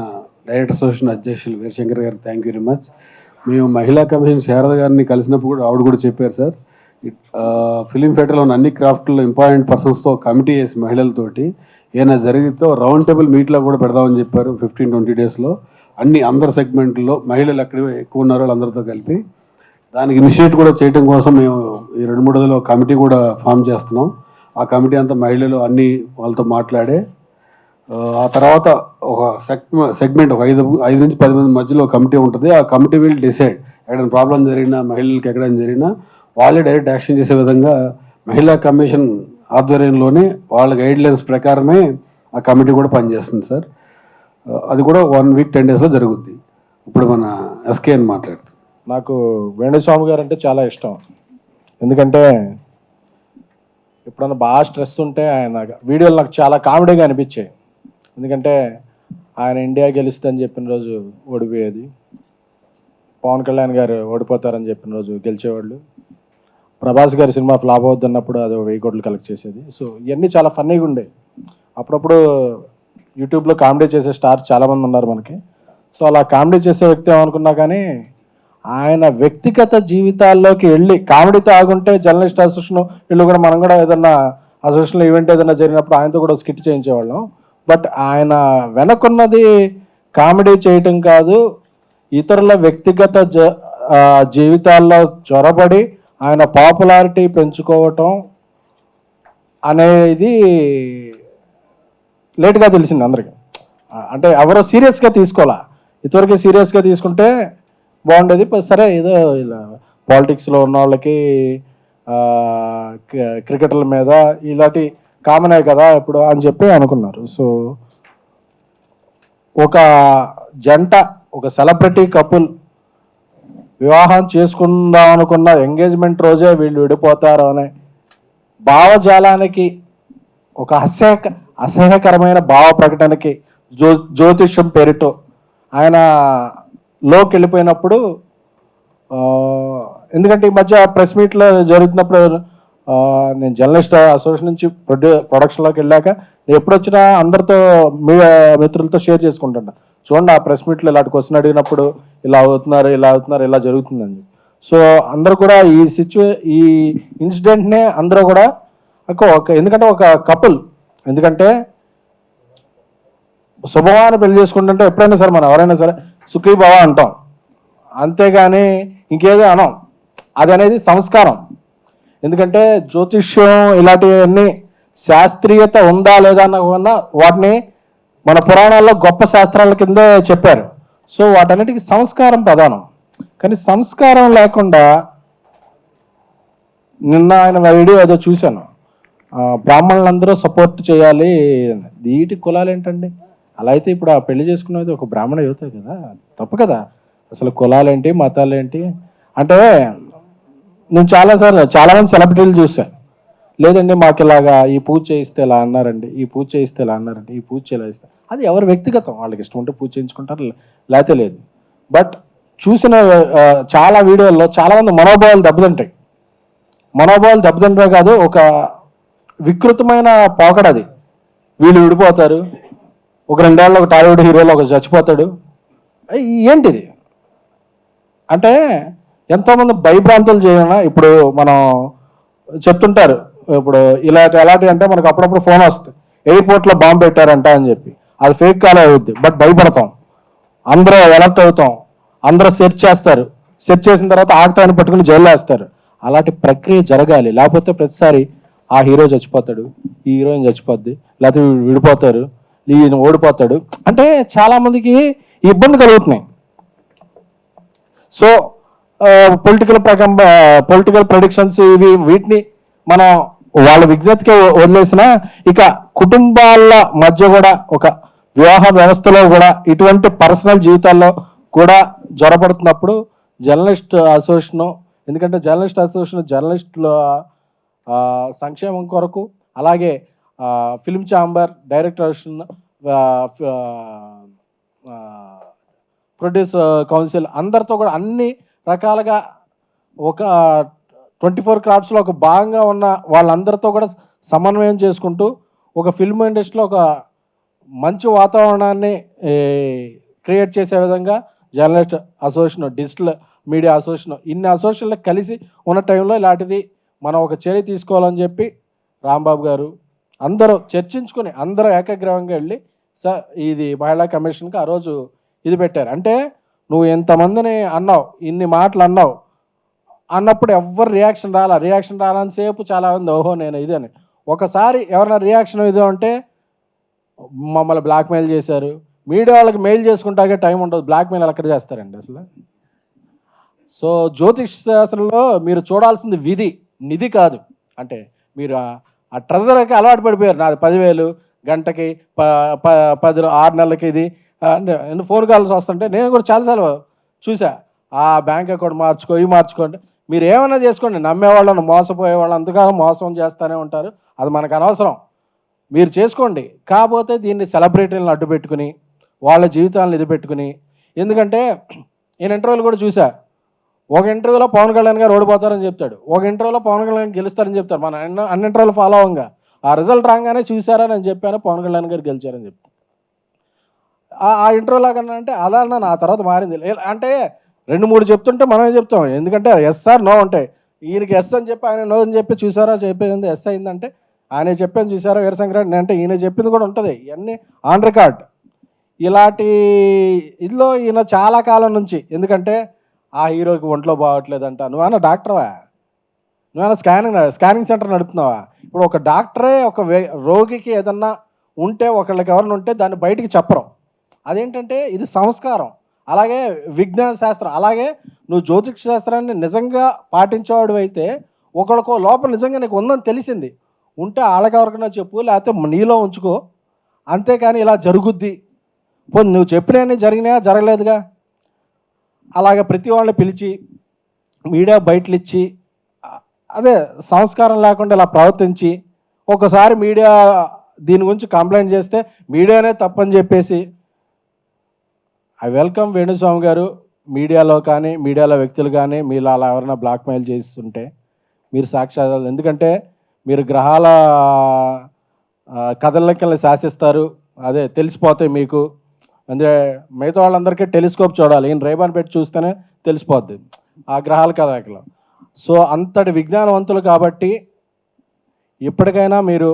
డైరెక్టర్ అసోసియేషన్ అధ్యక్షులు వీరశంకర్ గారు థ్యాంక్ యూ వెరీ మచ్. మేము మహిళా కమిషన్ శారద గారిని కలిసినప్పుడు కూడా ఆవిడ కూడా చెప్పారు సార్, ఫిలిం ఫెడరేలో ఉన్న అన్ని క్రాఫ్ట్లో ఇంపార్టెంట్ పర్సన్స్తో కమిటీ చేసి మహిళలతోటి ఏమైనా జరిగితే రౌండ్ టేబుల్ మీట్లో కూడా పెడదామని చెప్పారు. 15-20 డేస్లో అందరు సెగ్మెంట్లో మహిళలు ఎక్కడ ఎక్కువ ఉన్నారో వాళ్ళందరితో కలిపి దానికి ఇనిషియేట్ కూడా చేయడం కోసం మేము ఈ 2-3 రోజుల్లో కమిటీ కూడా ఫామ్ చేస్తున్నాం. ఆ కమిటీ అంతా మహిళలు అన్ని వాళ్ళతో మాట్లాడే ఆ తర్వాత ఒక సెగ్మెంట్ ఒక 5 నుంచి 10 మంది మధ్యలో కమిటీ ఉంటుంది. ఆ కమిటీ విల్ డిసైడ్ ఎక్కడైనా ప్రాబ్లం జరిగినా, మహిళలకు ఎక్కడైనా జరిగినా వాళ్ళే డైరెక్ట్ యాక్షన్ చేసే విధంగా మహిళా కమిషన్ ఆధ్వర్యంలోనే వాళ్ళ గైడ్లైన్స్ ప్రకారమే ఆ కమిటీ కూడా పనిచేస్తుంది సార్. అది కూడా 1 వీక్ 10 డేస్లో జరుగుద్ది. ఇప్పుడు మన ఎస్కే అని మాట్లాడుతుంది. నాకు వేణుస్వామి గారు అంటే చాలా ఇష్టం. ఎందుకంటే ఎప్పుడన్నా బాగా స్ట్రెస్ ఉంటే ఆయన వీడియోలు నాకు చాలా కామెడీగా అనిపించాయి. ఎందుకంటే ఆయన ఇండియా గెలుస్తుందని చెప్పిన రోజు ఓడిపోయేది, పవన్ కళ్యాణ్ గారు ఓడిపోతారని చెప్పిన రోజు గెలిచేవాళ్ళు, ప్రభాస్ గారి సినిమా ఫ్లాప్ అవుతున్నప్పుడు అది 1000 కోట్లు కలెక్ట్ చేసేది. సో ఇవన్నీ చాలా ఫన్నీగా ఉండే. అప్పుడప్పుడు యూట్యూబ్లో కామెడీ చేసే స్టార్స్ చాలామంది ఉన్నారు మనకి. సో అలా కామెడీ చేసే వ్యక్తి ఏమనుకున్నా కానీ ఆయన వ్యక్తిగత జీవితాల్లోకి వెళ్ళి కామెడీతో ఆగుంటే జర్నలిస్ట్ అసోసియేషన్ వీళ్ళు కూడా మనం కూడా ఏదన్నా అసోసియేషన్ ఈవెంట్ ఏదైనా జరిగినప్పుడు ఆయనతో కూడా స్కిట్ చేయించేవాళ్ళం. బట్ ఆయన వెనకున్నది కామెడీ చేయటం కాదు, ఇతరుల వ్యక్తిగత జీవితాల్లో చొరబడి ఆయన పాపులారిటీ పెంచుకోవటం అనేది లేట్గా తెలిసింది అందరికీ. అంటే ఎవరో సీరియస్గా తీసుకోవాలా, ఇతవరకు సీరియస్గా తీసుకుంటే బాగుండేది. సరే ఏదో ఇలా పాలిటిక్స్లో ఉన్న వాళ్ళకి క్రికెటర్ల మీద ఇలాంటి కామనే కదా ఇప్పుడు అని చెప్పి అనుకున్నారు. సో ఒక జంట, ఒక సెలబ్రిటీ కపుల్ వివాహం చేసుకుందాం అనుకున్న ఎంగేజ్మెంట్ రోజే వీళ్ళు విడిపోతారు అనే భావజాలానికి, ఒక అసహ్యకరమైన భావ ప్రకటనకి జ్యోతిష్యం పేరుతో ఆయన లోకి వెళ్ళిపోయినప్పుడు, ఎందుకంటే ఈ మధ్య ప్రెస్ మీట్లో జరుగుతున్నప్పుడు నేను జర్నలిస్ట్ అసోసియేషన్ నుంచి ప్రొడక్షన్లోకి వెళ్ళాక ఎప్పుడు వచ్చినా అందరితో మిత్రులతో షేర్ చేసుకుంటాను, చూడండి ఆ ప్రెస్ మీట్లో ఇలాంటి క్వశ్చన్ అడిగినప్పుడు ఇలా అవుతున్నారు ఇలా జరుగుతుందని. సో అందరూ కూడా ఈ ఇన్సిడెంట్నే అందరూ కూడా ఎందుకంటే ఒక కపుల్, ఎందుకంటే శుభవాన్ని పెళ్లి చేసుకుంటుంటే ఎప్పుడైనా సరే మనం ఎవరైనా సరే సుఖీ భవ అంటాం, అంతేగాని ఇంకేదో అనం. అది అనేది సంస్కారం. ఎందుకంటే జ్యోతిష్యం ఇలాంటివన్నీ శాస్త్రీయత ఉందా లేదా అన్న వాటిని మన పురాణాల్లో గొప్ప శాస్త్రాల కిందే చెప్పారు. సో వాటన్నిటికీ సంస్కారం ప్రధానం. కానీ సంస్కారం లేకుండా నిన్న ఆయన వీడియో ఏదో చూశాను, బ్రాహ్మణులందరూ సపోర్ట్ చేయాలి, వీటి కులాలు ఏంటండి? అలా అయితే ఇప్పుడు ఆ పెళ్లి చేసుకునేది ఒక బ్రాహ్మణ యువత కదా, తప్పు కదా. అసలు కులాలేంటి మతాలేంటి అంటే, నేను చాలామంది సెలబ్రిటీలు చూశాను, లేదండి మాకు ఇలాగా ఈ పూజ చేయిస్తే ఇలా అన్నారండి, ఈ పూజ చేయిస్తే ఇలా అన్నారండి, ఈ పూజ చేయాలి ఇస్తే, అది ఎవరు వ్యక్తిగతం, వాళ్ళకి ఇష్టం ఉంటే పూజ చేయించుకుంటారు, లేకపోతే లేదు. బట్ చూసిన చాలా వీడియోల్లో చాలామంది మనోభావాలు దెబ్బతింటాయి కాదు, ఒక వికృతమైన పోకడది. వీళ్ళు విడిపోతారు, ఒక 2 ఏళ్ళలో ఒక టాలీవుడ్ హీరోలో ఒక చచ్చిపోతాడు, ఏంటిది అంటే ఎంతోమంది భయభ్రాంతులు చేయాలన్నా. ఇప్పుడు మనం చెప్తుంటారు, ఇప్పుడు ఎలాంటి అంటే మనకు అప్పుడప్పుడు ఫోన్ వస్తుంది, ఎయిర్పోర్ట్లో బాంబు పెట్టారంట అని చెప్పి, అది ఫేక్ కాల్ అవుద్ది, బట్ భయపడతాం, అందరూ అలర్ట్ అవుతాం, అందరూ సెర్చ్ చేస్తారు, సెర్చ్ చేసిన తర్వాత ఆగతాన్ని పట్టుకుని జైల్లో వేస్తారు. అలాంటి ప్రక్రియ జరగాలి, లేకపోతే ప్రతిసారి ఆ హీరో చచ్చిపోతాడు, ఈ హీరోయిన్ చచ్చిపోద్ది, లేకపోతే విడిపోతారు, ఈయన ఓడిపోతాడు అంటే చాలామందికి ఇబ్బంది కలుగుతున్నాయి. సో పొలిటికల్ ప్రొడిక్షన్స్ వీటిని మనం వాళ్ళ విజ్ఞతకి వదిలేసిన, ఇక కుటుంబాల మధ్య కూడా ఒక వివాహ వ్యవస్థలో కూడా ఇటువంటి పర్సనల్ జీవితాల్లో కూడా జ్వరపడుతున్నప్పుడు జర్నలిస్ట్ అసోసియేషన్, ఎందుకంటే జర్నలిస్ట్ అసోసియేషన్ జర్నలిస్టుల సంక్షేమం కొరకు, అలాగే film chamber, director association, produce council అందరితో కూడా అన్ని రకాలుగా ఒక 24 క్రాఫ్ట్స్లో ఒక భాగంగా ఉన్న వాళ్ళందరితో కూడా సమన్వయం చేసుకుంటూ ఒక ఫిల్మ్ ఇండస్ట్రీలో ఒక మంచి వాతావరణాన్ని క్రియేట్ చేసే విధంగా journalist association, digital media association, ఇన్ని అసోసియేషన్లు కలిసి ఉన్న టైంలో ఇలాంటిది మనం ఒక చర్య తీసుకోవాలని చెప్పి రాంబాబు గారు అందరూ చర్చించుకొని అందరూ ఏకగ్రీవంగా వెళ్ళి సార్ ఇది మహిళా కమిషన్కి ఆ రోజు ఇది పెట్టారు. అంటే నువ్వు ఎంతమందిని అన్నావు, ఇన్ని మాటలు అన్నప్పుడు ఎవరు రియాక్షన్ రాలని సేపు చాలా మంది ఓహో నేను ఇది అని. ఒకసారి ఎవరైనా రియాక్షన్ ఇది అంటే మమ్మల్ని బ్లాక్మెయిల్ చేశారు, మీడియా వాళ్ళకి మెయిల్ చేసుకుంటాకే టైం ఉండదు, బ్లాక్మెయిల్ ఎక్కడ చేస్తారండి అసలు. సో జ్యోతిష్ శాస్త్రంలో మీరు చూడాల్సింది విధి, నిధి కాదు. అంటే మీరు ఆ ట్రెజర్కి అలవాటు పడిపోయారు, నాది 10,000 గంటకి 6 నెలలకి ఇది అంటే ఫోన్ కాల్స్ వస్తుంటే నేను కూడా చాలాసార్లు చూసా, ఆ బ్యాంక్ అకౌంట్ మార్చుకోండి, మీరు ఏమైనా చేసుకోండి, నమ్మేవాళ్ళను మోసపోయేవాళ్ళు అంతకాలం మోసం చేస్తూనే ఉంటారు, అది మనకు అనవసరం, మీరు చేసుకోండి. కాకపోతే దీన్ని సెలబ్రిటీలను అడ్డు పెట్టుకుని వాళ్ళ జీవితాలను ఇది పెట్టుకుని, ఎందుకంటే నేను ఇంటర్వ్యూలు కూడా చూసా. ఒక ఇంటర్వ్యూలో పవన్ కళ్యాణ్ గారు ఓడిపోతారని చెప్తాడు, ఒక ఇంటర్వ్యూలో పవన్ కళ్యాణ్ గెలుస్తారని చెప్తారు. మన అన్ని ఇంటర్వ్యూలు ఫాలో అవ్వంగా ఆ రిజల్ట్ రాగానే చూసారా నేను చెప్పాను పవన్ కళ్యాణ్ గారు గెలిచారని చెప్తాను. ఆ ఇంటర్వ్యూలో కన్నా అంటే అలా అన్న నా తర్వాత మారింది అంటే 2-3 చెప్తుంటే మనమే చెప్తాం. ఎందుకంటే ఎస్ ఆర్ నో ఉంటాయి. ఈయనకి ఎస్ అని చెప్పి ఆయన నో అని చెప్పి చూసారా చెప్పేది ఎస్ అయిందంటే ఆయన చెప్పాను చూసారా వీరశంకరెడ్డి అంటే ఈయన చెప్పింది కూడా ఉంటుంది. ఇవన్నీ ఆన్ రికార్డ్. ఇలాంటి ఇదిలో ఈయన చాలా కాలం నుంచి, ఎందుకంటే ఆ హీరోకి ఒంట్లో బాగోట్లేదంట, నువ్వేనా డాక్టర్వా, నువ్వేనా స్కానింగ్ సెంటర్ నడుపుతున్నావా? ఇప్పుడు ఒక డాక్టరే ఒక రోగికి ఏదన్నా ఉంటే ఒకళ్ళకి ఎవరైనా ఉంటే దాన్ని బయటికి చెప్పరు. అదేంటంటే ఇది సంస్కారం. అలాగే విజ్ఞాన శాస్త్రం, అలాగే నువ్వు జ్యోతిష శాస్త్రాన్ని నిజంగా పాటించేవాడు అయితే ఒకళ్ళకో లోపల నిజంగా నీకు ఉందని తెలిసింది ఉంటే వాళ్ళకెవరికైనా చెప్పు, లేకపోతే నీలో ఉంచుకో. అంతేకాని ఇలా జరుగుద్ది పోనీ నువ్వు చెప్పినవన్నీ జరిగినాయా జరగలేదుగా. అలాగే ప్రతి వాళ్ళని పిలిచి మీడియా బయటలు ఇచ్చి అదే సంస్కారం లేకుండా ఇలా ప్రవర్తించి ఒకసారి మీడియా దీని గురించి కంప్లైంట్ చేస్తే మీడియానే తప్పని చెప్పేసి, ఐ వెల్కమ్ వేణుస్వామి గారు. మీడియాలో కానీ మీడియాలో వ్యక్తులు కానీ మీరు అలా ఎవరైనా బ్లాక్మెయిల్ చేస్తుంటే మీరు సాక్ష్యాలు, ఎందుకంటే మీరు గ్రహాల కథలకి శాసిస్తారు, అదే తెలిసిపోతాయి మీకు. అంటే మిగతా వాళ్ళందరికీ టెలిస్కోప్ చూడాలి, ఈయన రేబాన్ పెట్టి చూస్తేనే తెలిసిపోద్ది ఆ గ్రహాల కదలికలు. సో అంతటి విజ్ఞానవంతులు కాబట్టి ఇప్పటికైనా మీరు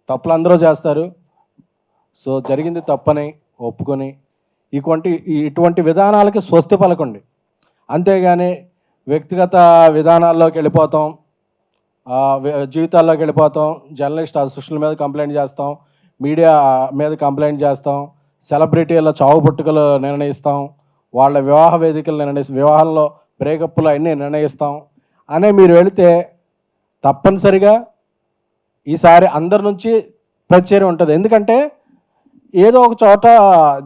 తప్పులు అందరూ చేస్తారు. సో జరిగింది తప్పని ఒప్పుకొని ఇటువంటి విధానాలకి స్వస్తి పలకండి. అంతేగాని వ్యక్తిగత విధానాల్లోకి వెళ్ళిపోతాం, జీవితాల్లోకి వెళ్ళిపోతాం, జర్నలిస్ట్ సోషల్ మీద కంప్లైంట్ చేస్తాం, మీడియా మీద కంప్లైంట్ చేస్తాం, సెలబ్రిటీల చావు పుట్టుకలు నిర్ణయిస్తాం, వాళ్ళ వివాహ వేదికలు నిర్ణయిస్తాం, వివాహాల్లో బ్రేకప్లు అన్నీ నిర్ణయిస్తాం అనే మీరు వెళితే తప్పనిసరిగా ఈసారి అందరి నుంచి ప్రతిచర్య ఉంటుంది. ఎందుకంటే ఏదో ఒక చోట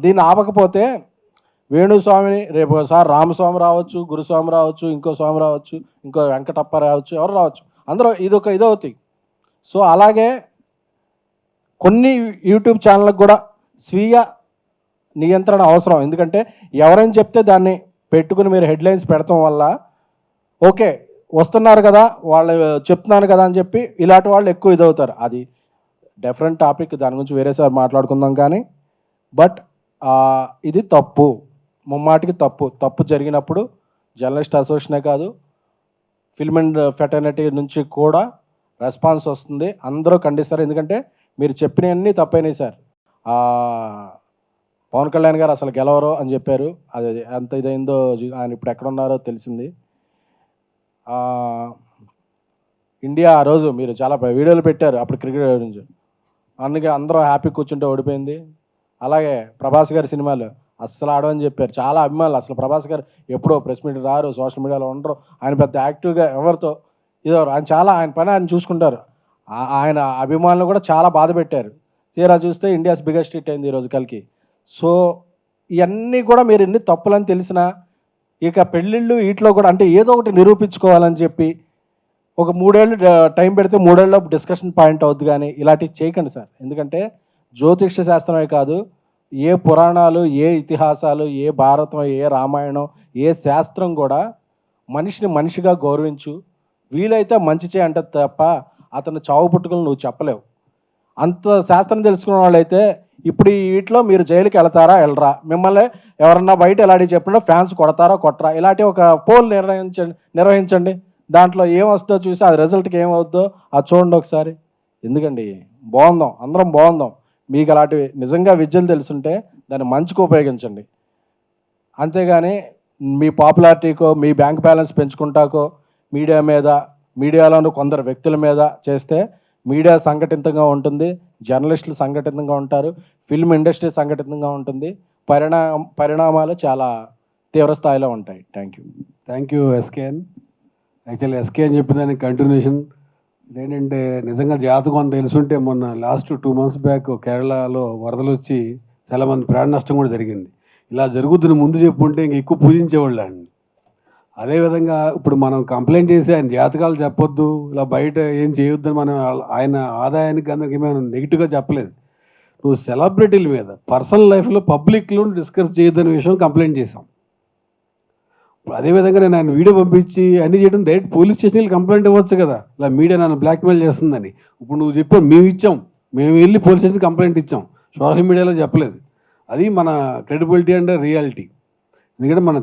దీన్ని ఆపకపోతే వేణుస్వామిని రేపు ఒకసారి రామస్వామి రావచ్చు, గురుస్వామి రావచ్చు, ఇంకో స్వామి రావచ్చు, ఇంకో వెంకటప్ప రావచ్చు, ఎవరు రావచ్చు, అందరూ ఇదవుతాయి. సో అలాగే కొన్ని యూట్యూబ్ ఛానళ్ళకు కూడా స్వీయ నియంత్రణ అవసరం. ఎందుకంటే ఎవరైనా చెప్తే దాన్ని పెట్టుకుని మీరు హెడ్లైన్స్ పెడతాం వల్ల ఓకే వస్తున్నారు కదా వాళ్ళు చెప్తున్నాను కదా అని చెప్పి ఇలాంటి వాళ్ళు ఎక్కువ ఇదవుతారు. అది డిఫరెంట్ టాపిక్, దాని గురించి వేరేసారి మాట్లాడుకుందాం. కానీ బట్ ఇది తప్పు, ముమ్మాటికి తప్పు జరిగినప్పుడు జర్నలిస్ట్ అసోసియేషనే కాదు ఫిల్మ్ అండ్ ఫెటర్నిటీ నుంచి కూడా రెస్పాన్స్ వస్తుంది, అందరూ ఖండిస్తారు. ఎందుకంటే మీరు చెప్పినవన్నీ తప్పైనాయి సార్. పవన్ కళ్యాణ్ గారు అసలు గెలవరు అని చెప్పారు, అది ఎంత ఇదైందో ఆయన ఇప్పుడు ఎక్కడున్నారో తెలిసింది. ఇండియా ఆ రోజు మీరు చాలా వీడియోలు పెట్టారు అప్పుడు క్రికెట్ గురించి, అందుకే అందరూ హ్యాపీ కూర్చుంటే ఓడిపోయింది. అలాగే ప్రభాస్ గారి సినిమాలు అస్సలు ఆడవని చెప్పారు, చాలా అభిమానులు. అసలు ప్రభాస్ గారు ఎప్పుడో ప్రెస్ మీట్ రారు, సోషల్ మీడియాలో ఉండరు, ఆయన పెద్ద యాక్టివ్గా ఎవరితో ఇదవరు, ఆయన పని ఆయన చూసుకుంటారు. ఆయన అభిమానులు కూడా చాలా బాధ పెట్టారు. తీరా చూస్తే ఇండియాస్ బిగ్గెస్ట్ హిట్ అయింది ఈరోజు కలికి. సో ఇవన్నీ కూడా మీరు ఎన్ని తప్పులని తెలిసినా ఇక పెళ్ళిళ్ళు వీటిలో కూడా అంటే ఏదో ఒకటి నిరూపించుకోవాలని చెప్పి ఒక 3 ఏళ్ళు టైం పెడితే 3 ఏళ్ళలో డిస్కషన్ పాయింట్ అవుద్ది. కానీ ఇలాంటివి చేయకండి సార్. ఎందుకంటే జ్యోతిష శాస్త్రమే కాదు, ఏ పురాణాలు, ఏ ఇతిహాసాలు, ఏ భారతం, ఏ రామాయణం, ఏ శాస్త్రం కూడా మనిషిని మనిషిగా గౌరవించు, వీలైతే మంచి చేయంటే తప్ప అతను చావు పుట్టుకలు నువ్వు చెప్పలేవు. అంత శాస్త్రం తెలుసుకున్న వాళ్ళైతే ఇప్పుడు వీటిలో మీరు జైలుకి వెళ్తారా వెళ్ళరా, మిమ్మల్ని ఎవరన్నా బయట ఎలాంటి చెప్పినా ఫ్యాన్స్ కొడతారా కొట్టరా, ఇలాంటి ఒక పోల్ నిర్వహించండి. దాంట్లో ఏం వస్తుందో చూసి అది రిజల్ట్కి ఏమవుద్దో అది చూడండి ఒకసారి. ఎందుకండి బాగుందాం, అందరం బాగుందాం. మీకు అలాంటివి నిజంగా విద్యలు తెలుసుంటే దాన్ని మంచిగా ఉపయోగించండి. అంతేగాని మీ పాపులారిటీకో మీ బ్యాంక్ బ్యాలెన్స్ పెంచుకుంటాకో మీడియా మీద, మీడియాలోని కొందరు వ్యక్తుల మీద చేస్తే మీడియా సంఘటితంగా ఉంటుంది, జర్నలిస్టులు సంఘటితంగా ఉంటారు, ఫిల్మ్ ఇండస్ట్రీ సంఘటితంగా ఉంటుంది, పరిణామాలు చాలా తీవ్ర స్థాయిలో ఉంటాయి. Thank you SKN. Actually SKN చెప్పిన దానికి కంటిన్యూషన్ ఏంటంటే నిజంగా జాతకం తెలుసుంటే మొన్న లాస్ట్ 2 months బ్యాక్ కేరళలో వరదలు వచ్చి చాలామంది ప్రాణ నష్టం కూడా జరిగింది. ఇలా జరుగుతున్న ముందు చెప్పుంటే ఇంక ఎక్కువ పూజించేవాళ్ళు అండి. అదేవిధంగా ఇప్పుడు మనం కంప్లైంట్ చేసి ఆయన జాతకాలు చెప్పొద్దు, ఇలా బయట ఏం చేయొద్దని మనం ఆయన ఆదాయానికి అందరికి మేము నెగిటివ్గా చెప్పలేదు. నువ్వు సెలబ్రిటీల మీద పర్సనల్ లైఫ్లో పబ్లిక్లో డిస్కస్ చేయొద్దనే విషయం కంప్లైంట్ చేసాం. అదేవిధంగా నేను ఆయన వీడియో పంపించి అన్ని చేయడం డైరెక్ట్ పోలీస్ స్టేషన్కి కంప్లైంట్ ఇవ్వచ్చు కదా, ఇలా మీడియా నన్ను బ్లాక్మెయిల్ చేస్తుందని. ఇప్పుడు నువ్వు చెప్పావు, మేము ఇచ్చాం, మేము వెళ్ళి పోలీస్ స్టేషన్కి కంప్లైంట్ ఇచ్చాం, సోషల్ మీడియాలో చెప్పలేదు. అది మన క్రెడిబిలిటీ అండ్ రియాలిటీ. ఎందుకంటే మన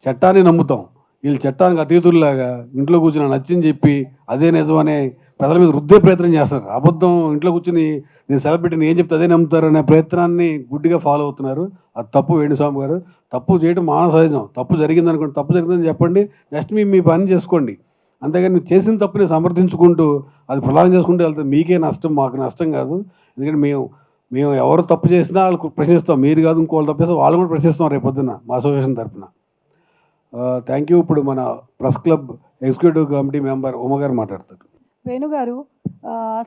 చట్టాన్ని నమ్ముతాం, వీళ్ళు చట్టానికి అతీతుల్లాగా ఇంట్లో కూర్చుని నచ్చని చెప్పి అదే నిజం అనే ప్రజల మీద రుద్దే ప్రయత్నం చేస్తారు. అబద్ధం ఇంట్లో కూర్చుని నేను సెలబ్రిటీని ఏం చెప్తే అదే నమ్ముతారు అనే ప్రయత్నాన్ని గుడ్డిగా ఫాలో అవుతున్నారు. అది తప్పు. వేణుస్వామి గారు, తప్పు చేయడం మానవ సహజం. తప్పు జరిగింది అనుకోండి, తప్పు జరిగిందని చెప్పండి, నెక్స్ట్ మీ పని చేసుకోండి. అంతేగాని మీరు చేసిన తప్పుని సమర్థించుకుంటూ అది ప్రలాపం చేసుకుంటూ వెళ్తే మీకే నష్టం, మాకు నష్టం కాదు. ఎందుకంటే మేము ఎవరు తప్పు చేసినా వాళ్ళకు ప్రశ్నిస్తాం, మీరు కాదు ఇంకోళ్ళు తప్పు చేస్తే వాళ్ళు కూడా ప్రశ్నిస్తాం రేపు పొద్దున్న మా అసోసియేషన్ తరఫున. Thank you. ఇప్పుడు మన press club executive committee member ఉమగారు మాట్లాడతారు. వేణుగారు,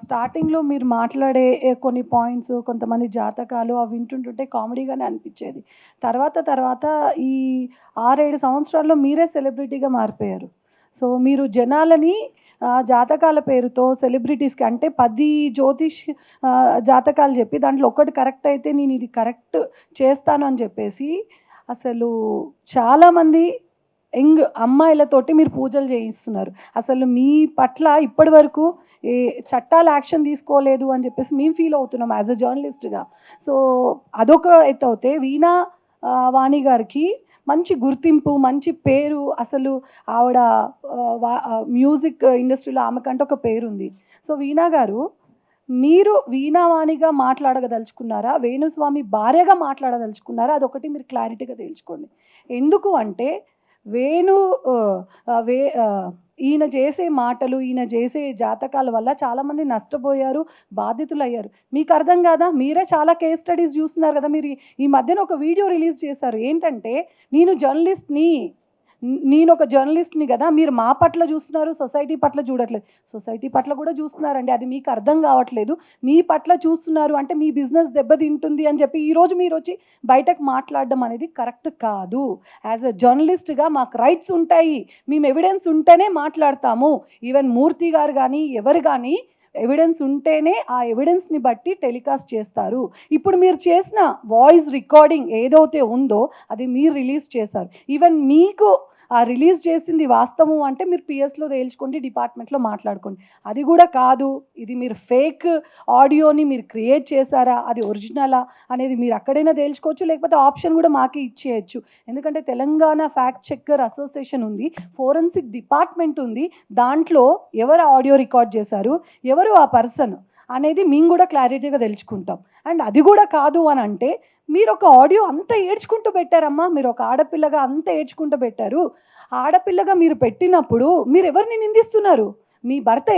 స్టార్టింగ్లో మీరు మాట్లాడే కొన్ని పాయింట్స్, కొంతమంది జాతకాలు అవి వింటుంటుంటే కామెడీగానే అనిపించేది. తర్వాత ఈ 6-7 సంవత్సరాల్లో మీరే సెలబ్రిటీగా మారిపోయారు. సో మీరు జనాలని జాతకాల పేరుతో సెలబ్రిటీస్కి అంటే 10 జ్యోతిష్ జాతకాలు చెప్పి దాంట్లో ఒక్కటి కరెక్ట్ అయితే నేను ఇది కరెక్ట్ చేస్తాను అని చెప్పేసి అసలు చాలామంది యంగ్ అమ్మాయిలతోటి మీరు పూజలు చేయిస్తున్నారు. అసలు మీ పట్ల ఇప్పటి వరకు ఏ చట్టాలు యాక్షన్ తీసుకోలేదు అని చెప్పేసి మేము ఫీల్ అవుతున్నాం యాజ్ అ జర్నలిస్ట్గా. సో అదొక ఎత్తు అవుతే వీణా వాణి గారికి మంచి గుర్తింపు, మంచి పేరు, అసలు ఆవిడ మ్యూజిక్ ఇండస్ట్రీలో ఆమెకంటే ఒక పేరుంది. సో వీణా గారు, మీరు వీణావాణిగా మాట్లాడగదలుచుకున్నారా, వేణుస్వామి భార్యగా మాట్లాడదలుచుకున్నారా, అదొకటి మీరు క్లారిటీగా తెలుసుకోండి. ఎందుకు అంటే ఈయన చేసే మాటలు, ఈయన చేసే జాతకాల వల్ల చాలామంది నష్టపోయారు, బాధితులు అయ్యారు. మీకు అర్థం కాదా? మీరే చాలా కేస్ స్టడీస్ చూస్తున్నారు కదా. మీరు ఈ మధ్యన ఒక వీడియో రిలీజ్ చేశారు. ఏంటంటే నేను ఒక జర్నలిస్ట్ని కదా, మీరు మా పట్ల చూస్తున్నారు, సొసైటీ పట్ల చూడట్లేదు. సొసైటీ పట్ల కూడా చూస్తున్నారండి, అది మీకు అర్థం కావట్లేదు. మీ పట్ల చూస్తున్నారు అంటే మీ బిజినెస్ దెబ్బతింటుంది అని చెప్పి ఈరోజు మీరు వచ్చి బయటకు మాట్లాడడం అనేది కరెక్ట్ కాదు. యాజ్ అ జర్నలిస్ట్గా మాకు రైట్స్ ఉంటాయి, మేము ఎవిడెన్స్ ఉంటేనే మాట్లాడతాము. ఈవెన్ మూర్తి గారు కానీ ఎవరు కానీ ఎవిడెన్స్ ఉంటేనే ఆ ఎవిడెన్స్ని బట్టి టెలికాస్ట్ చేస్తారు. ఇప్పుడు మీరు చేసిన వాయిస్ రికార్డింగ్ ఏదైతే ఉందో అది మీరు రిలీజ్ చేశారు. ఈవెన్ మీకు ఆ రిలీజ్ చేసింది వాస్తవం అంటే మీరు పిఎస్లో తేల్చుకోండి, డిపార్ట్మెంట్లో మాట్లాడుకోండి. అది కూడా కాదు, ఇది మీరు ఫేక్ ఆడియోని మీరు క్రియేట్ చేశారా, అది ఒరిజినలా అనేది మీరు అక్కడైనా తేల్చుకోవచ్చు, లేకపోతే ఆప్షన్ కూడా మాకే ఇచ్చేయచ్చు. ఎందుకంటే తెలంగాణ ఫ్యాక్ట్ చెక్కర్ అసోసియేషన్ ఉంది, ఫోరెన్సిక్ డిపార్ట్మెంట్ ఉంది. దాంట్లో ఎవరు ఆడియో రికార్డ్ చేశారు, ఎవరు ఆ పర్సన్ అనేది మేము కూడా క్లారిటీగా తెలుసుకుంటాం. అండ్ అది కూడా కాదు అని అంటే మీరు ఒక ఆడియో అంత ఏడ్చుకుంటూ పెట్టారమ్మా, మీరు ఒక ఆడపిల్లగా అంత ఏడ్చుకుంటూ పెట్టారు. ఆడపిల్లగా మీరు పెట్టినప్పుడు మీరు ఎవరిని నిందిస్తున్నారు? మీ భర్త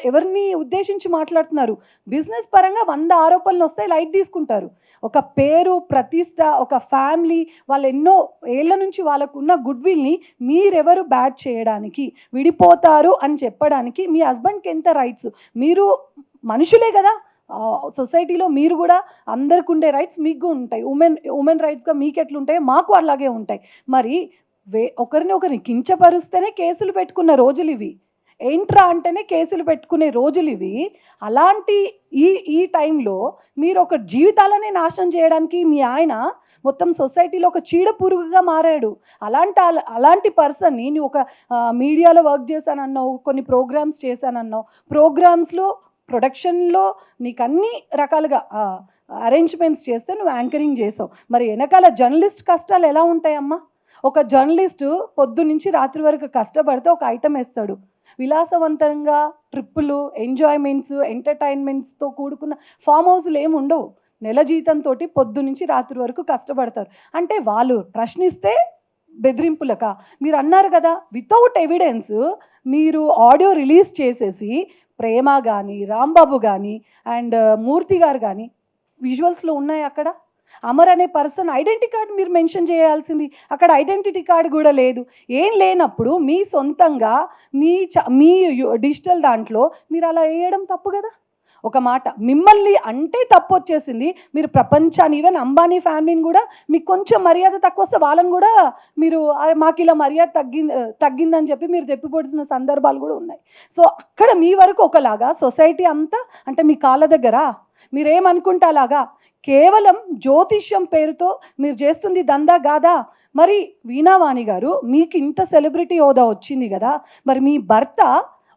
ఎవరిని ఉద్దేశించి మాట్లాడుతున్నారు? బిజినెస్ పరంగా 100 ఆరోపణలు వస్తాయి, లైట్ తీసుకుంటారు. ఒక పేరు, ప్రతిష్ట, ఒక ఫ్యామిలీ, వాళ్ళు ఎన్నో ఏళ్ళ నుంచి వాళ్ళకున్న గుడ్ విల్ని మీరెవరు బ్యాడ్ చేయడానికి, విడిపోతారు అని చెప్పడానికి మీ హస్బెండ్కి ఎంత రైట్స్? మీరు మనుషులే కదా, సొసైటీలో మీరు కూడా అందరికి ఉండే రైట్స్ మీకు ఉంటాయి. ఉమెన్ రైట్స్గా మీకు ఎట్లుంటాయో మాకు అలాగే ఉంటాయి. మరి ఒకరిని కించపరుస్తేనే కేసులు పెట్టుకున్న రోజులు ఇవి, ఏంట్రా అంటేనే కేసులు పెట్టుకునే రోజులు ఇవి. అలాంటి ఈ టైంలో మీరు ఒక జీవితాలనే నాశనం చేయడానికి మీ ఆయన మొత్తం సొసైటీలో ఒక చీడ పురుగుగా మారాడు. అలాంటి పర్సన్ని నువ్వు ఒక మీడియాలో వర్క్ చేశానన్నావు, కొన్ని ప్రోగ్రామ్స్ చేశానన్నావు, ప్రోగ్రామ్స్లో ప్రొడక్షన్లో నీకు అన్ని రకాలుగా అరేంజ్మెంట్స్ చేస్తే నువ్వు యాంకరింగ్ చేసావు. మరి వెనకాల జర్నలిస్ట్ కష్టాలు ఎలా ఉంటాయమ్మా? ఒక జర్నలిస్టు పొద్దు నుంచి రాత్రి వరకు కష్టపడితే ఒక ఐటమ్ వేస్తాడు. విలాసవంతంగా ట్రిప్పులు, ఎంజాయ్మెంట్స్, ఎంటర్టైన్మెంట్స్తో కూడుకున్న ఫామ్ హౌస్లు ఏమి ఉండవు. నెల జీతంతో పొద్దు నుంచి రాత్రి వరకు కష్టపడతారు. అంటే వాళ్ళు ప్రశ్నిస్తే బెదిరింపులక? మీరు అన్నారు కదా, వితౌట్ ఎవిడెన్స్ మీరు ఆడియో రిలీజ్ చేసేసి ప్రేమ కానీ, రాంబాబు కానీ అండ్ మూర్తి గారు కానీ విజువల్స్లో ఉన్నాయి. అక్కడ అమర్ అనే పర్సన్ ఐడెంటిటీ కార్డు మీరు మెన్షన్ చేయాల్సింది, అక్కడ ఐడెంటిటీ కార్డు కూడా లేదు. ఏం లేనప్పుడు మీ సొంతంగా మీ డిజిటల్ దాంట్లో మీరు అలా వేయడం తప్పు కదా. ఒక మాట మిమ్మల్ని అంటే తప్పు వచ్చేసింది, మీరు ప్రపంచాన్ని, ఈవెన్ అంబానీ ఫ్యామిలీని కూడా మీకు కొంచెం మర్యాద తక్కువ వస్తే వాళ్ళని కూడా మీరు మాకు ఇలా మర్యాద తగ్గిందని చెప్పి మీరు తెప్పిపొడిచిన సందర్భాలు కూడా ఉన్నాయి. సో అక్కడ మీ వరకు ఒకలాగా, సొసైటీ అంతా అంటే మీ కాళ్ళ దగ్గర మీరేమనుకుంటా అలాగా. కేవలం జ్యోతిష్యం పేరుతో మీరు చేస్తుంది దందా కాదా? మరి వీణావాణి గారు, మీకు ఇంత సెలబ్రిటీ హోదా వచ్చింది కదా, మరి మీ భర్త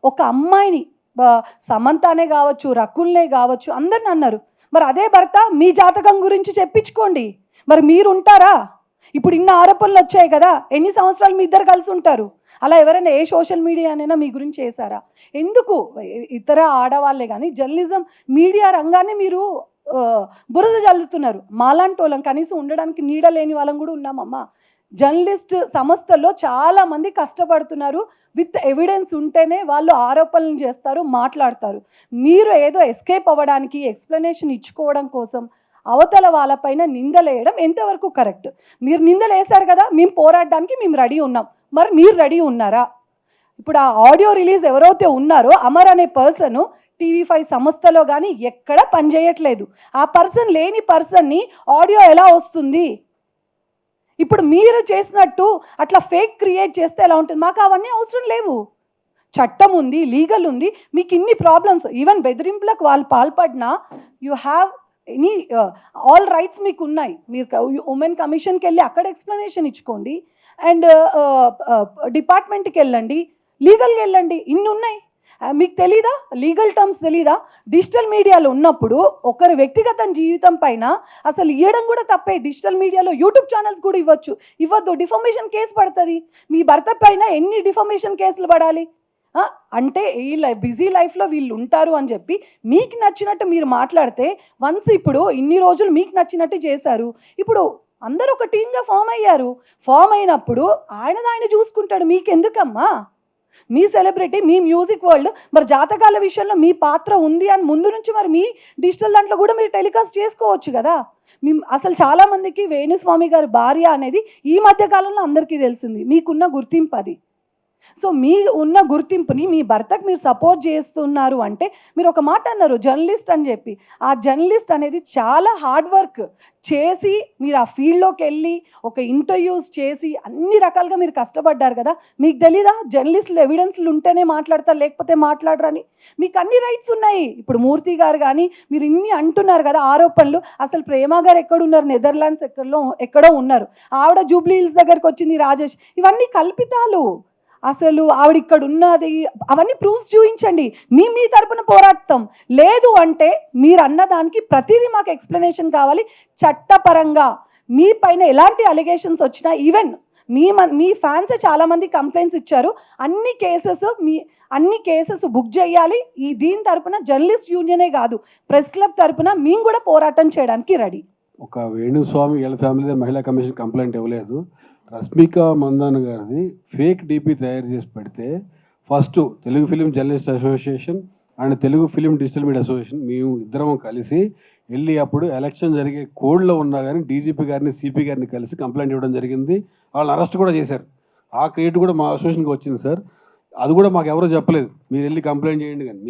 ఒక అమ్మాయిని సమంతానే కావచ్చు, రకుల్నే కావచ్చు, అందరిని అన్నారు. మరి అదే భర్త మీ జాతకం గురించి చెప్పించుకోండి. మరి మీరు ఉంటారా? ఇప్పుడు ఇన్ని ఆరోపణలు వచ్చాయి కదా, ఎన్ని సంవత్సరాలు మీ ఇద్దరు కలిసి ఉంటారు? అలా ఎవరైనా ఏ సోషల్ మీడియానైనా మీ గురించి చేశారా? ఎందుకు ఇతర ఆడవాళ్ళే కానీ జర్నలిజం మీడియా రంగాన్ని మీరు బురద జల్లుతున్నారు. మాలాంటి వాళ్ళం కనీసం ఉండడానికి నీడ లేని వాళ్ళం కూడా ఉన్నామమ్మా. జర్నలిస్ట్ సంస్థల్లో చాలామంది కష్టపడుతున్నారు. విత్ ఎవిడెన్స్ ఉంటేనే వాళ్ళు ఆరోపణలు చేస్తారు, మాట్లాడతారు. మీరు ఏదో ఎస్కేప్ అవ్వడానికి, ఎక్స్ప్లెనేషన్ ఇచ్చుకోవడం కోసం అవతల వాళ్ళపైన నిందలేయడం ఎంతవరకు కరెక్ట్? మీరు నిందలు వేశారు కదా, మేము పోరాడడానికి మేము రెడీ ఉన్నాం. మరి మీరు రెడీ ఉన్నారా? ఇప్పుడు ఆ ఆడియో రిలీజ్ ఎవరైతే ఉన్నారో అమర్ అనే పర్సన్ TV5 సంస్థలో కానీ ఎక్కడ పనిచేయట్లేదు. ఆ పర్సన్ లేని పర్సన్ని ఆడియో ఎలా వస్తుంది? ఇప్పుడు మీరు చేసినట్టు అట్లా ఫేక్ క్రియేట్ చేస్తే ఎలా ఉంటుంది? మాకు అవన్నీ అవసరం లేవు. చట్టం ఉంది, లీగల్ ఉంది. మీకు ఇన్ని ప్రాబ్లమ్స్, ఈవెన్ బెదిరింపులకు వాళ్ళు పాల్పడినా you have any all rights మీకు ఉన్నాయి. మీరు ఉమెన్ కమిషన్కి వెళ్ళి అక్కడ ఎక్స్ప్లెనేషన్ ఇచ్చుకోండి, అండ్ డిపార్ట్మెంట్కి వెళ్ళండి, లీగల్కి వెళ్ళండి. ఇన్ని ఉన్నాయి. మీకు తెలీదా? లీగల్ టర్మ్స్ తెలీదా? డిజిటల్ మీడియాలో ఉన్నప్పుడు ఒకరి వ్యక్తిగత జీవితం పైన అసలు ఇవ్వడం కూడా తప్పే. డిజిటల్ మీడియాలో యూట్యూబ్ ఛానల్స్ కూడా ఇవ్వద్దు. డిఫమేషన్ కేసు పడుతుంది. మీ భర్త పైన ఎన్ని డిఫమేషన్ కేసులు పడాలి? అంటే ఈ బిజీ లైఫ్లో వీళ్ళు ఉంటారు అని చెప్పి మీకు నచ్చినట్టు మీరు మాట్లాడితే, వన్స్ ఇప్పుడు ఇన్ని రోజులు మీకు నచ్చినట్టు చేశారు, ఇప్పుడు అందరూ ఒక టీమ్గా ఫామ్ అయ్యారు. ఫామ్ అయినప్పుడు ఆయన చూసుకుంటాడు. మీకెందుకమ్మా? మీ సెలబ్రిటీ, మీ మ్యూజిక్ వరల్డ్, మరి జాతకాల విషయంలో మీ పాత్ర ఉంది అని ముందు నుంచి మరి మీ డిజిటల్ దాంట్లో కూడా మీరు టెలికాస్ట్ చేసుకోవచ్చు కదా. అసలు చాలామందికి వేణుస్వామి గారి భార్య అనేది ఈ మధ్య కాలంలో అందరికీ తెలిసింది. మీకున్న గుర్తింపు అది. సో మీ ఉన్న గుర్తింపుని మీ భర్తకు మీరు సపోర్ట్ చేస్తున్నారు అంటే, మీరు ఒక మాట అన్నారు జర్నలిస్ట్ అని చెప్పి. ఆ జర్నలిస్ట్ అనేది చాలా హార్డ్ వర్క్ చేసి మీరు ఆ ఫీల్డ్లోకి వెళ్ళి ఒక ఇంటర్వ్యూస్ చేసి అన్ని రకాలుగా మీరు కష్టపడ్డారు కదా. మీకు తెలీదా జర్నలిస్టులు ఎవిడెన్స్లు ఉంటేనే మాట్లాడతారు, లేకపోతే మాట్లాడరని? మీకు అన్ని రైట్స్ ఉన్నాయి. ఇప్పుడు మూర్తి గారు కానీ మీరు ఇన్ని అంటున్నారు కదా ఆరోపణలు. అసలు ప్రేమ గారు ఎక్కడున్నారు? నెదర్లాండ్స్ ఎక్కడో ఉన్నారు. ఆవిడ జూబ్లీ హిల్స్ దగ్గరికి వచ్చింది, రాజేష్. ఇవన్నీ కల్పితాలు. అసలు ఆవిడ ఇక్కడ ఉన్నది అవన్నీ ప్రూఫ్స్ చూపించండి. మీ తరపున పోరాడతాం. లేదు అంటే మీరు అన్నదానికి ప్రతిదీ మాకు ఎక్స్ప్లెనేషన్ కావాలి. చట్టపరంగా మీ పైన ఎలాంటి అలిగేషన్స్ వచ్చినా, ఈవెన్ మీ ఫ్యాన్స్ చాలామంది కంప్లైంట్స్ ఇచ్చారు. అన్ని కేసెస్ బుక్ చేయాలి. దీని తరపున జర్నలిస్ట్ యూనియనే కాదు, ప్రెస్ క్లబ్ తరపున మేము కూడా పోరాటం చేయడానికి రెడీ. ఒక వేణుస్వామి వీళ్ళ ఫ్యామిలీ మహిళా కమిషన్ కంప్లైంట్ ఇవ్వలేదు. రష్మిక మందాన గారిది ఫేక్ డీపీ తయారు చేసి పెడితే first Telugu film journalist association and Telugu film digital media association మేము ఇద్దరం కలిసి వెళ్ళి అప్పుడు ఎలక్షన్ జరిగే కోడ్లో ఉన్నా కానీ డీజీపీ గారిని, సిపి గారిని కలిసి కంప్లైంట్ ఇవ్వడం జరిగింది. వాళ్ళని అరెస్ట్ కూడా చేశారు. ఆ క్రియేట్ కూడా మా అసోసియేషన్కి వచ్చింది సార్. అది కూడా మాకు ఎవరో చెప్పలేదు, మీరు వెళ్ళి కంప్లైంట్ చేయండి కానీ.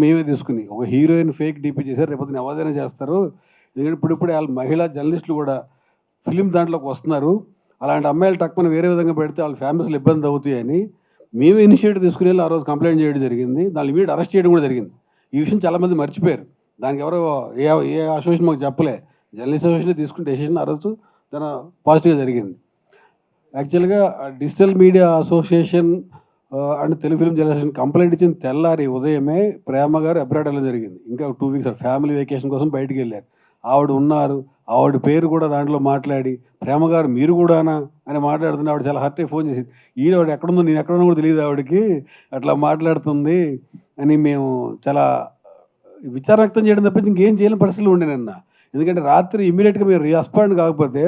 మేమే తీసుకుని ఒక హీరోయిన్ ఫేక్ డీపీ చేశారు, రేపు ఎవరైనా చేస్తారు. ఎందుకంటే ఇప్పుడు వాళ్ళ మహిళా జర్నలిస్టులు కూడా ఫిలిం దాంట్లోకి వస్తున్నారు. అలాంటి అమ్మాయిలు టక్కున వేరే విధంగా పెడితే వాళ్ళ ఫ్యామిలీస్లో ఇబ్బంది అవుతాయని మేము ఇనిషియేటివ్ తీసుకుని వెళ్ళి ఆ రోజు కంప్లైంట్ చేయడం జరిగింది. దాన్ని ఇమీడియట్ అరెస్ట్ చేయడం కూడా జరిగింది. ఈ విషయం చాలామంది మర్చిపోయారు. దానికి ఎవరో ఏ అసోసియేషన్ మాకు చెప్పలే. జర్నలిస్ట్ అసోసియేషన్ తీసుకున్న డెసిషన్ ఆ రోజు చాలా పాజిటివ్గా జరిగింది. యాక్చువల్గా digital media association and Telugu film journalist complaint ఇచ్చిన తెల్లారి ఉదయమే ప్రేమ గారు అబ్రాడ్ వెళ్ళడం జరిగింది. ఇంకా 2 వీక్స్ ఫ్యామిలీ వెకేషన్ కోసం బయటికి వెళ్ళారు. ఆవిడ ఉన్నారు. ఆవిడ పేరు కూడా దాంట్లో మాట్లాడి, ప్రేమ గారు మీరు కూడానా అని మాట్లాడుతుంది. ఆవిడ చాలా హర్ట్ అయ్యి ఫోన్ చేసింది. ఆవిడ ఎక్కడుందో, నేను ఎక్కడున్నా కూడా తెలియదు ఆవిడకి, అట్లా మాట్లాడుతుంది అని మేము చాలా విచారం వ్యక్తం చేయడం తప్పించి ఇంకేం చేయలేని పరిస్థితులు ఉండే నిన్న. ఎందుకంటే రాత్రి ఇమీడియట్గా మీరు రెస్పాండ్ కాకపోతే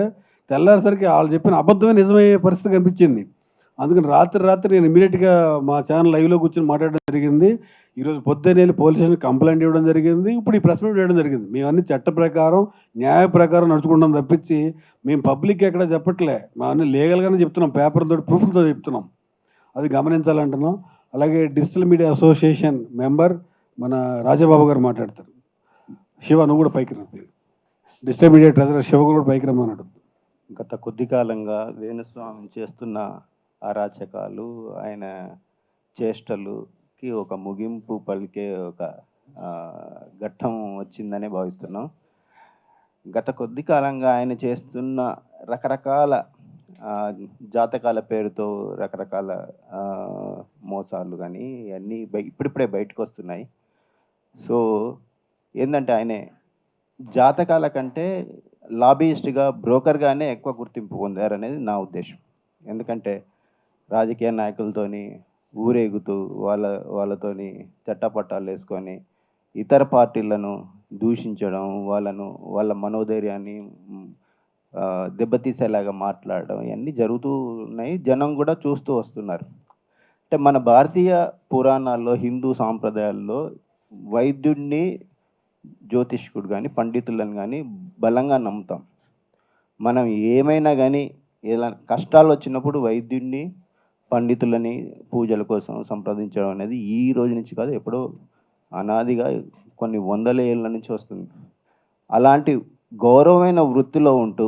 తెల్లారిసరికి వాళ్ళు చెప్పిన అబద్ధమే నిజమయ్యే పరిస్థితి కనిపించింది. అందుకని రాత్రి నేను ఇమీడియట్గా మా ఛానల్ లైవ్లో కూర్చొని మాట్లాడడం జరిగింది. ఈరోజు పొద్దున్నే వెళ్ళి పోలీస్ స్టేషన్ కంప్లైంట్ ఇవ్వడం జరిగింది. ఇప్పుడు ఈ ప్రెస్ మీట్ వేయడం జరిగింది. మేము అన్ని చట్ట ప్రకారం, న్యాయ ప్రకారం నడుచుకుంటాం తప్పించి మేము పబ్లిక్ ఎక్కడ చెప్పట్లే. మేము అన్ని లీగల్గానే చెప్తున్నాం, పేపర్తో ప్రూఫ్లతో చెప్తున్నాం. అది గమనించాలంటున్నాం. అలాగే డిజిటల్ మీడియా అసోసియేషన్ మెంబర్ మన రాజబాబు గారు మాట్లాడతారు. శివ, నువ్వు కూడా పైకి రా. డిజిటల్ మీడియా ట్రెజరర్ శివ కూడా పైకి రమ్మన్నాడు. గత కొద్ది కాలంగా వేణుస్వామి చేస్తున్న అరాచకాలు, ఆయన చేష్టలుకి ఒక ముగింపు పలికే ఒక ఘట్టం వచ్చిందనే భావిస్తున్నాం. గత కొద్ది కాలంగా ఆయన చేస్తున్న రకరకాల జాతకాల పేరుతో రకరకాల ఆ, మోసాలు కానీ ఇవన్నీ ఇప్పుడిప్పుడే బయటకు వస్తున్నాయి. సో ఏంటంటే ఆయనే జాతకాల కంటే లాబీయిస్ట్గా బ్రోకర్గానే ఎక్కువ గుర్తింపు పొందారనేది నా ఉద్దేశం. ఎందుకంటే రాజకీయ నాయకులతోని ఊరేగుతూ వాళ్ళతోని చట్టపట్టాలు వేసుకొని ఇతర పార్టీలను దూషించడం, వాళ్ళ మనోధైర్యాన్ని దెబ్బతీసేలాగా మాట్లాడడం ఇవన్నీ జరుగుతూ ఉన్నాయి. జనం కూడా చూస్తూ వస్తున్నారు. అంటే మన భారతీయ పురాణాల్లో, హిందూ సాంప్రదాయాల్లో వైద్యుడిని, జ్యోతిష్కుడు కానీ, పండితులను కానీ బలంగా నమ్ముతాం. మనం ఏమైనా కానీ ఎలా కష్టాలు వచ్చినప్పుడు వైద్యుడిని, పండితులని పూజల కోసం సంప్రదించడం అనేది ఈ రోజు నుంచి కాదు, ఎప్పుడో అనాదిగా కొన్ని వందల ఏళ్ళ నుంచి వస్తుంది. అలాంటి గౌరవమైన వృత్తిలో ఉంటూ,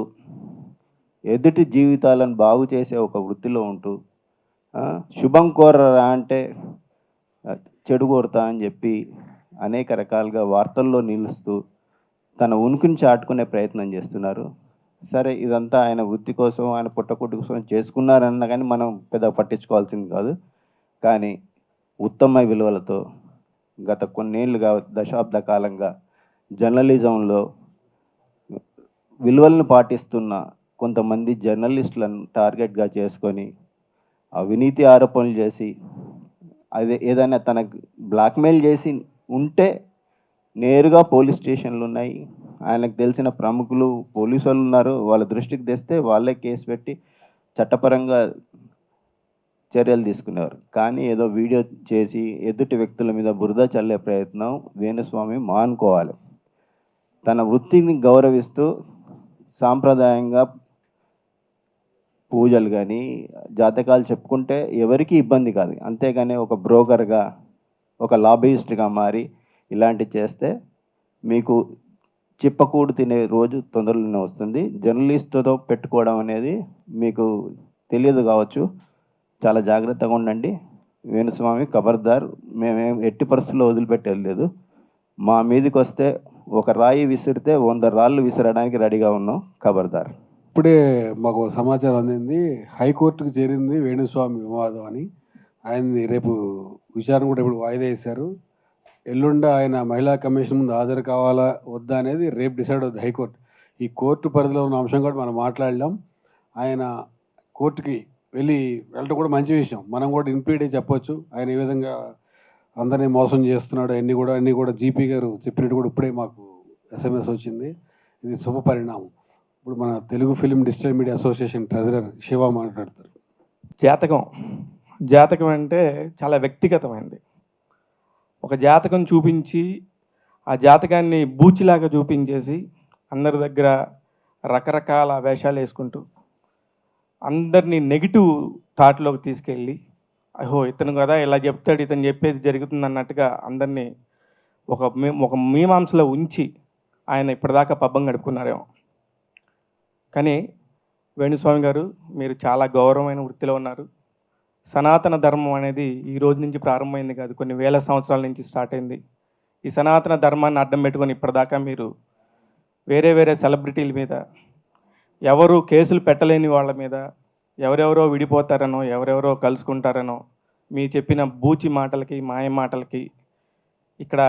ఎదుటి జీవితాలను బాగు చేసే ఒక వృత్తిలో ఉంటూ, శుభం కోరరా అంటే చెడు కోరుతా అని చెప్పి అనేక రకాలుగా వార్తల్లో నిలుస్తూ తన ఉనికిని చాటుకునే ప్రయత్నం చేస్తున్నారు. సరే, ఇదంతా ఆయన వృత్తి కోసం, ఆయన పుట్టకుట్టు కోసం చేసుకున్నారన్నా కానీ మనం పెద్దగా పట్టించుకోవాల్సింది కాదు. కానీ ఉత్తమ విలువలతో గత కొన్నేళ్లుగా, దశాబ్ద కాలంగా జర్నలిజంలో విలువలను పాటిస్తున్న కొంతమంది జర్నలిస్టులను టార్గెట్గా చేసుకొని అవినీతి ఆరోపణలు చేసి, అదే ఏదైనా తనకు బ్లాక్మెయిల్ చేసి ఉంటే నేరుగా పోలీస్ స్టేషన్లు ఉన్నాయి, ఆయనకు తెలిసిన ప్రముఖులు పోలీసు వాళ్ళు ఉన్నారు, వాళ్ళ దృష్టికి తెస్తే వాళ్ళే కేసు పెట్టి చట్టపరంగా చర్యలు తీసుకునేవారు. కానీ ఏదో వీడియో చేసి ఎదుటి వ్యక్తుల మీద బురద చల్లే ప్రయత్నం వేణుస్వామి మానుకోవాలి. తన వృత్తిని గౌరవిస్తూ సాంప్రదాయంగా పూజలు కానీ, జాతకాలు చెప్పుకుంటే ఎవరికి ఇబ్బంది కాదు. అంతేగాని ఒక బ్రోకర్గా, ఒక లాబీయిస్ట్గా మారి ఇలాంటివి చేస్తే మీకు చిప్పకూడు తినే రోజు తొందరలోనే వస్తుంది. జర్నలిస్టుతో పెట్టుకోవడం అనేది మీకు తెలియదు కావచ్చు, చాలా జాగ్రత్తగా ఉండండి. వేణుస్వామి ఖబర్దార్, మేమేం ఎట్టి పరిస్థితుల్లో వదిలిపెట్టలేదు. మా మీదకి వస్తే ఒక రాయి విసిరితే 100 రాళ్ళు విసరడానికి రెడీగా ఉన్నాం, ఖబర్దార్. ఇప్పుడే మాకు సమాచారం అందింది, హైకోర్టుకు చేరింది వేణుస్వామి వివాదం అని. ఆయన్ని రేపు విచారణ కూడా ఇప్పుడు వాయిదా వేశారు. ఎల్లుండ ఆయన మహిళా కమిషన్ ముందు హాజరు కావాలా వద్దా అనేది రేపు డిసైడ్ అవుతుంది హైకోర్టు. ఈ కోర్టు పరిధిలో ఉన్న అంశం కూడా మనం మాట్లాడలేం. ఆయన కోర్టుకి వెళ్ళటం కూడా మంచి విషయం. మనం కూడా ఇన్పీడే చెప్పొచ్చు ఆయన ఏ విధంగా అందరినీ మోసం చేస్తున్నాడు. అన్నీ కూడా జీపీ గారు చెప్పినట్టు కూడా ఇప్పుడే మాకు SMS వచ్చింది. ఇది శుభ పరిణామం. ఇప్పుడు మన Telugu film digital media association treasurer Shiva మాట్లాడతారు. జాతకం అంటే చాలా వ్యక్తిగతమైనది. ఒక జాతకం చూపించి ఆ జాతకాన్ని బూచిలాగా చూపించేసి అందరి దగ్గర రకరకాల వేషాలు వేసుకుంటూ అందరినీ నెగిటివ్ థాట్లోకి తీసుకెళ్ళి, అహో ఇతను కదా ఇలా చెప్తాడు, ఇతను చెప్పేది జరుగుతుంది అన్నట్టుగా అందరినీ ఒక మీమాంసలో ఉంచి ఆయన ఇప్పటిదాకా పబ్బం గడుపుకున్నారేమో. కానీ వేణుస్వామి గారు, మీరు చాలా గౌరవమైన వృత్తిలో ఉన్నారు. సనాతన ధర్మం అనేది ఈ రోజు నుంచి ప్రారంభమైంది కాదు, కొన్ని వేల సంవత్సరాల నుంచి స్టార్ట్ అయింది. ఈ సనాతన ధర్మాన్ని అడ్డం పెట్టుకొని ఇప్పటిదాకా మీరు వేరే సెలబ్రిటీల మీద, ఎవరు కేసులు పెట్టలేని వాళ్ళ మీద, ఎవరెవరో విడిపోతారనో, ఎవరెవరో కలుసుకుంటారనో మీ చెప్పిన బూచి మాటలకి, మాయ మాటలకి, ఇక్కడ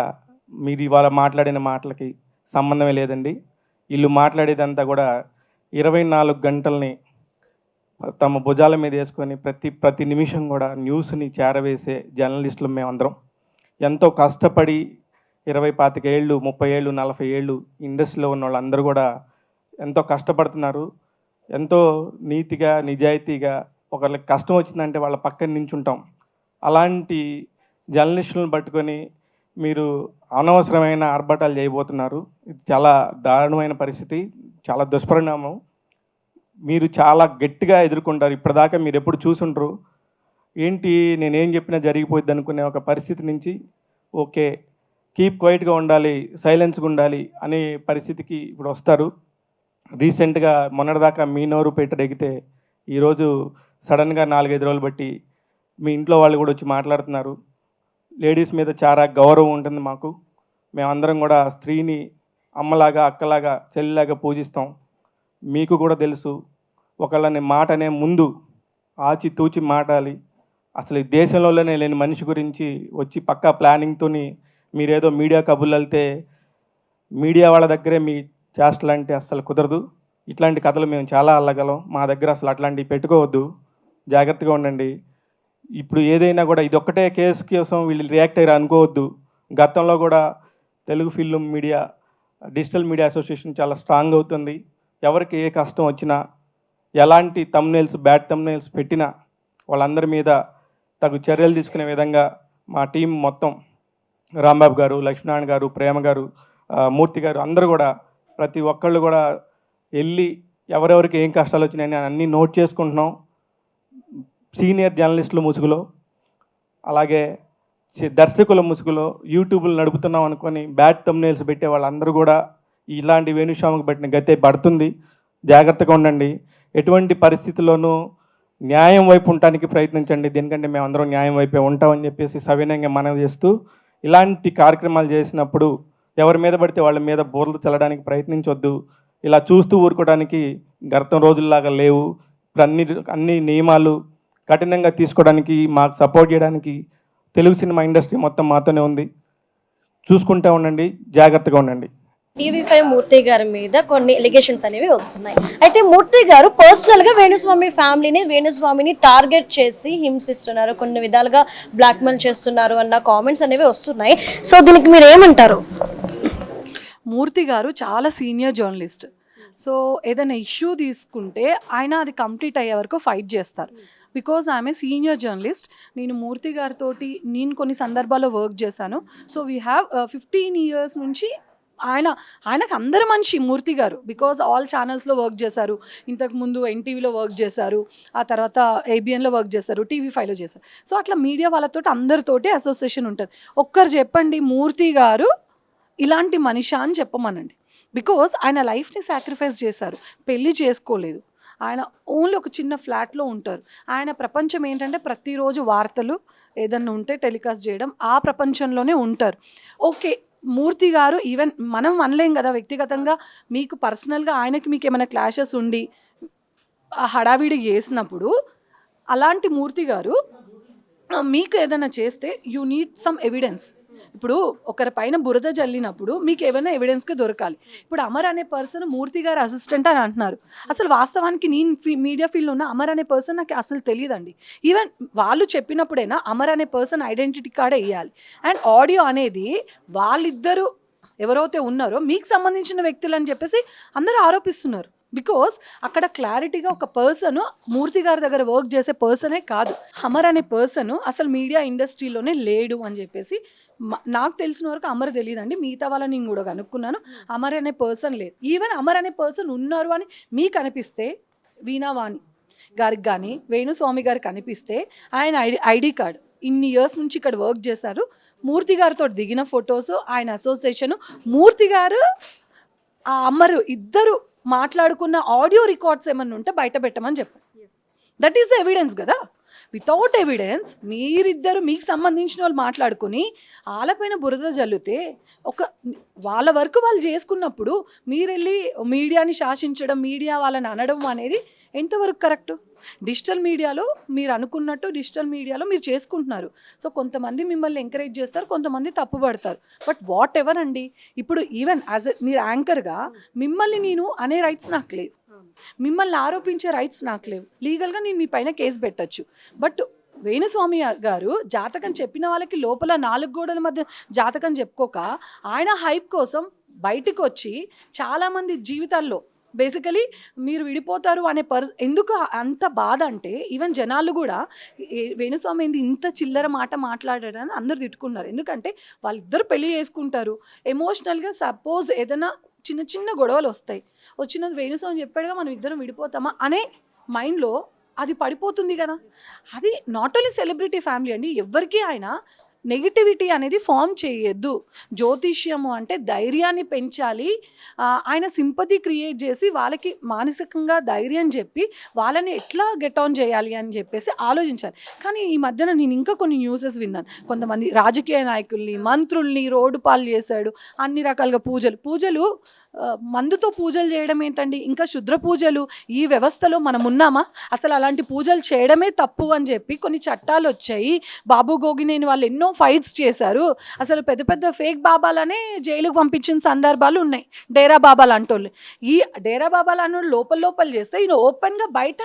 మీరు ఇవాళ మాట్లాడిన మాటలకి సంబంధమే లేదండి. వీళ్ళు మాట్లాడేదంతా కూడా 24 గంటల్ని తమ భుజాల మీద వేసుకొని ప్రతి నిమిషం కూడా న్యూస్ని చేరవేసే జర్నలిస్టులు మేమందరం. ఎంతో కష్టపడి 25 ఏళ్ళు, 30 ఏళ్ళు, 40 ఏళ్ళు ఇండస్ట్రీలో ఉన్న వాళ్ళందరూ కూడా ఎంతో కష్టపడుతున్నారు. ఎంతో నీతిగా, నిజాయితీగా ఒకళ్ళకి కష్టం వచ్చిందంటే వాళ్ళ పక్కన నించుంటాం. అలాంటి జర్నలిస్టులను పట్టుకొని మీరు అనవసరమైన ఆర్భాటాలు చేయబోతున్నారు. ఇది చాలా దారుణమైన పరిస్థితి, చాలా దుష్పరిణామం. మీరు చాలా గట్టిగా ఎదుర్కొంటారు. ఇప్పటిదాకా మీరు ఎప్పుడు చూసుంటారు. ఏంటి నేనేం చెప్పినా జరిగిపోద్ది అనుకునే ఒక పరిస్థితి నుంచి ఓకే కీప్ క్వైట్గా ఉండాలి, సైలెన్స్గా ఉండాలి అనే పరిస్థితికి ఇప్పుడు వస్తారు. రీసెంట్గా మొన్నటిదాకా మీ నోరు పెట్టడెగితే ఈరోజు సడన్గా 4-5 రోజులు బట్టి మీ ఇంట్లో వాళ్ళు కూడా వచ్చి మాట్లాడుతున్నారు. లేడీస్ మీద చాలా గౌరవం ఉంటుంది మాకు. మేమందరం కూడా స్త్రీని అమ్మలాగా, అక్కలాగా, చెల్లిలాగా పూజిస్తాం. మీకు కూడా తెలుసు ఒకళ్ళని మాట అనే ముందు ఆచి తూచి మాటాలి. అసలు ఈ దేశంలోనే లేని మనిషి గురించి వచ్చి పక్కా ప్లానింగ్తోని మీరేదో మీడియా కబుర్లు వెళ్తే మీడియా వాళ్ళ దగ్గరే మీ చేష్టలు అంటే అస్సలు కుదరదు. ఇట్లాంటి కథలు మేము చాలా అల్లగలం. మా దగ్గర అసలు అట్లాంటివి పెట్టుకోవద్దు, జాగ్రత్తగా ఉండండి. ఇప్పుడు ఏదైనా కూడా ఇది ఒక్కటే కేసు కోసం వీళ్ళు రియాక్ట్ అయ్యారు అనుకోవద్దు. గతంలో కూడా Telugu film media digital media association చాలా స్ట్రాంగ్ అవుతుంది. ఎవరికి ఏ కష్టం వచ్చినా, ఎలాంటి తమ్నైల్స్ బ్యాడ్ తమ్నైల్స్ పెట్టినా వాళ్ళందరి మీద తగు చర్యలు తీసుకునే విధంగా మా టీం మొత్తం రాంబాబు గారు, లక్ష్మీనారాయణ గారు, ప్రేమ గారు, మూర్తి గారు అందరూ కూడా ప్రతి ఒక్కళ్ళు కూడా వెళ్ళి ఎవరెవరికి ఏం కష్టాలు వచ్చినాయని అన్నీ నోట్ చేసుకుంటున్నాం. సీనియర్ జర్నలిస్టుల ముసుగులో, అలాగే దర్శకుల ముసుగులో యూట్యూబ్లు నడుపుతున్నాం అనుకొని బ్యాడ్ తమ్నైల్స్ పెట్టే వాళ్ళందరూ కూడా ఇలాంటి వేణుస్వామికి పట్టిన గతే పడుతుంది. జాగ్రత్తగా ఉండండి. ఎటువంటి పరిస్థితుల్లోనూ న్యాయం వైపు ఉండటానికి ప్రయత్నించండి. దీనికంటే మేము అందరం న్యాయం వైపే ఉంటామని చెప్పేసి సవినయంగా మనవి చేస్తూ, ఇలాంటి కార్యక్రమాలు చేసినప్పుడు ఎవరి మీద పడితే వాళ్ళ మీద బోర్లు చల్లడానికి ప్రయత్నించొద్దు. ఇలా చూస్తూ ఊరుకోవడానికి గతం రోజుల్లాగా లేవు. ఇప్పుడు అన్ని నియమాలు కఠినంగా తీసుకోవడానికి, మాకు సపోర్ట్ చేయడానికి తెలుగు సినిమా ఇండస్ట్రీ మొత్తం మాతోనే ఉంది. చూసుకుంటూ ఉండండి, జాగ్రత్తగా ఉండండి. టీవీ5 మూర్తి గారి మీద కొన్ని ఎలిగేషన్స్ అనేవి వస్తున్నాయి. అయితే మూర్తి గారు పర్సనల్గా వేణుస్వామిని టార్గెట్ చేసి హింసిస్తున్నారు, కొన్ని విధాలుగా బ్లాక్మెయిల్ చేస్తున్నారు అన్న కామెంట్స్ అనేవి వస్తున్నాయి. సో దీనికి మీరు ఏమంటారు? మూర్తి గారు చాలా సీనియర్ జర్నలిస్ట్. సో ఏదైనా ఇష్యూ తీసుకుంటే ఆయన అది కంప్లీట్ అయ్యే వరకు ఫైట్ చేస్తారు. బికాజ్ ఆమె సీనియర్ జర్నలిస్ట్. నేను మూర్తి గారితో కొన్ని సందర్భాల్లో వర్క్ చేశాను. సో వీ హ్యావ్ 15 years నుంచి ఆయనకు అందరు మనిషి మూర్తి గారు. బికాజ్ ఆల్ ఛానల్స్లో వర్క్ చేశారు. ఇంతకుముందు ఎన్టీవీలో వర్క్ చేశారు, ఆ తర్వాత ఏబిఎన్లో వర్క్ చేశారు, టీవీ5లో చేశారు. సో అట్లా మీడియా వాళ్ళతో అందరితోటి అసోసియేషన్ ఉంటుంది. ఒక్కరు చెప్పండి మూర్తి గారు ఇలాంటి మనిషా అని చెప్పమనండి. బికాజ్ ఆయన లైఫ్ని సాక్రిఫైస్ చేశారు, పెళ్ళి చేసుకోలేదు. ఆయన ఓన్లీ ఒక చిన్న ఫ్లాట్లో ఉంటారు. ఆయన ప్రపంచం ఏంటంటే ప్రతిరోజు వార్తలు ఏదన్నా ఉంటే టెలికాస్ట్ చేయడం, ఆ ప్రపంచంలోనే ఉంటారు. ఓకే, మూర్తి గారు ఈవెన్ మనం అనలేం కదా వ్యక్తిగతంగా మీకు పర్సనల్గా ఆయనకి మీకు ఏమైనా క్లాషెస్ ఉండి హడావిడి చేసినప్పుడు, అలాంటి మూర్తి గారు మీకు ఏదైనా చేస్తే యూ నీడ్ సమ్ ఎవిడెన్స్. ఇప్పుడు ఒకరి పైన బురద జల్లినప్పుడు మీకు ఏమైనా ఎవిడెన్స్గా దొరకాలి. ఇప్పుడు అమర్ అనే పర్సన్ మూర్తి గారు అసిస్టెంట్ అని అంటున్నారు. అసలు వాస్తవానికి నేను మీడియా ఫీల్డ్లో ఉన్న అమర్ అనే పర్సన్ నాకు అసలు తెలియదండి. ఈవెన్ వాళ్ళు చెప్పినప్పుడైనా అమర్ అనే పర్సన్ ఐడెంటిటీ కార్డే వేయాలి. అండ్ ఆడియో అనేది వాళ్ళిద్దరూ ఎవరైతే ఉన్నారో మీకు సంబంధించిన వ్యక్తులు అని చెప్పేసి అందరూ ఆరోపిస్తున్నారు. బికాస్ అక్కడ క్లారిటీగా ఒక పర్సన్ మూర్తి గారి దగ్గర వర్క్ చేసే పర్సనే కాదు, అమర్ అనే పర్సన్ అసలు మీడియా ఇండస్ట్రీలోనే లేడు అని చెప్పేసి నాకు తెలిసిన వరకు అమర్ తెలియదండి. మిగతా వాళ్ళని నేను కూడా కనుక్కున్నాను, అమర్ అనే పర్సన్ లేదు. ఈవెన్ అమర్ అనే పర్సన్ ఉన్నారు అని మీకు అనిపిస్తే, వీణావాణి గారికి కానీ వేణుస్వామి గారికి అనిపిస్తే, ఆయన ఐడి కార్డు ఇన్ని ఇయర్స్ నుంచి ఇక్కడ వర్క్ చేశారు, మూర్తి గారితో దిగిన ఫొటోస్, ఆయన అసోసియేషన్, మూర్తి గారు ఆ అమరు ఇద్దరు మాట్లాడుకున్న ఆడియో రికార్డ్స్ ఏమన్నా ఉంటే బయట పెట్టమని చెప్పారు. దట్ ఈస్ ద ఎవిడెన్స్ కదా. వితౌట్ ఎవిడెన్స్ మీరిద్దరు మీకు సంబంధించిన వాళ్ళు మాట్లాడుకుని వాళ్ళపైన బురద జల్లితే, వాళ్ళ వరకు వాళ్ళు చేసుకున్నప్పుడు మీరు వెళ్ళి మీడియాని శాసించడం, మీడియా వాళ్ళని అనడం అనేది ఎంతవరకు కరెక్ట్? డిజిటల్ మీడియాలో మీరు అనుకున్నట్టు డిజిటల్ మీడియాలో మీరు చేసుకుంటున్నారు. సో కొంతమంది మిమ్మల్ని ఎంకరేజ్ చేస్తారు, కొంతమంది తప్పుపడతారు. బట్ వాట్ ఎవర్ అండి, ఇప్పుడు ఈవెన్ యాజ్ మీరు యాంకర్గా మిమ్మల్ని నేను అనే రైట్స్ నాకు లేవు, మిమ్మల్ని ఆరోపించే రైట్స్ నాకు లేవు. లీగల్గా నేను మీ పైన కేసు పెట్టచ్చు. బట్ వేణుస్వామి గారు జాతకం చెప్పిన వాళ్ళకి లోపల 4 గోడల మధ్య జాతకం చెప్పుకోక ఆయన హైప్ కోసం బయటికి వచ్చి చాలామంది జీవితాల్లో బేసికలీ మీరు విడిపోతారు అనే ఎందుకు అంత బాధ అంటే, ఈవెన్ జనాలు కూడా వేణుస్వామి ఏంది ఇంత చిల్లర మాట మాట్లాడారని అందరు తిట్టుకున్నారు. ఎందుకంటే వాళ్ళిద్దరు పెళ్లి చేసుకుంటారు, ఎమోషనల్గా సపోజ్ ఏదైనా చిన్న చిన్న గొడవలు వస్తాయి, వచ్చినది వేణుస్వామి చెప్పాడుగా మనం ఇద్దరం విడిపోతామా అనే మైండ్లో అది పడిపోతుంది కదా. అది నాట్ ఓన్లీ సెలబ్రిటీ ఫ్యామిలీ అండి, ఎవరికి ఆయన నెగిటివిటీ అనేది ఫామ్ చేయొద్దు. జ్యోతిష్యము అంటే ధైర్యాన్ని పెంచాలి. ఆయన సింపతి క్రియేట్ చేసి వాళ్ళకి మానసికంగా ధైర్యం చెప్పి వాళ్ళని ఎట్లా గెట్ ఆన్ చేయాలి అని చెప్పేసి ఆలోచించాలి. కానీ ఈ మధ్యన నేను ఇంకా కొన్ని న్యూసెస్ విన్నాను. కొంతమంది రాజకీయ నాయకుల్ని, మంత్రుల్ని రోడ్డు పాలు చేశాడు. అన్ని రకాలుగా పూజలు మందుతో పూజలు చేయడం ఏంటండి? ఇంకా శుద్ర పూజలు ఈ వ్యవస్థలో మనం ఉన్నామా? అసలు అలాంటి పూజలు చేయడమే తప్పు అని చెప్పి కొన్ని చట్టాలు వచ్చాయి. బాబు గోగినేని వాళ్ళు ఎన్నో ఫైట్స్ చేశారు. అసలు పెద్ద పెద్ద ఫేక్ బాబాలనే జైలుకు పంపించిన సందర్భాలు ఉన్నాయి. డేరా బాబాలు అంటోళ్ళు. ఈ డేరా బాబాలు అన్న లోపల చేస్తే ఈయన ఓపెన్గా బయట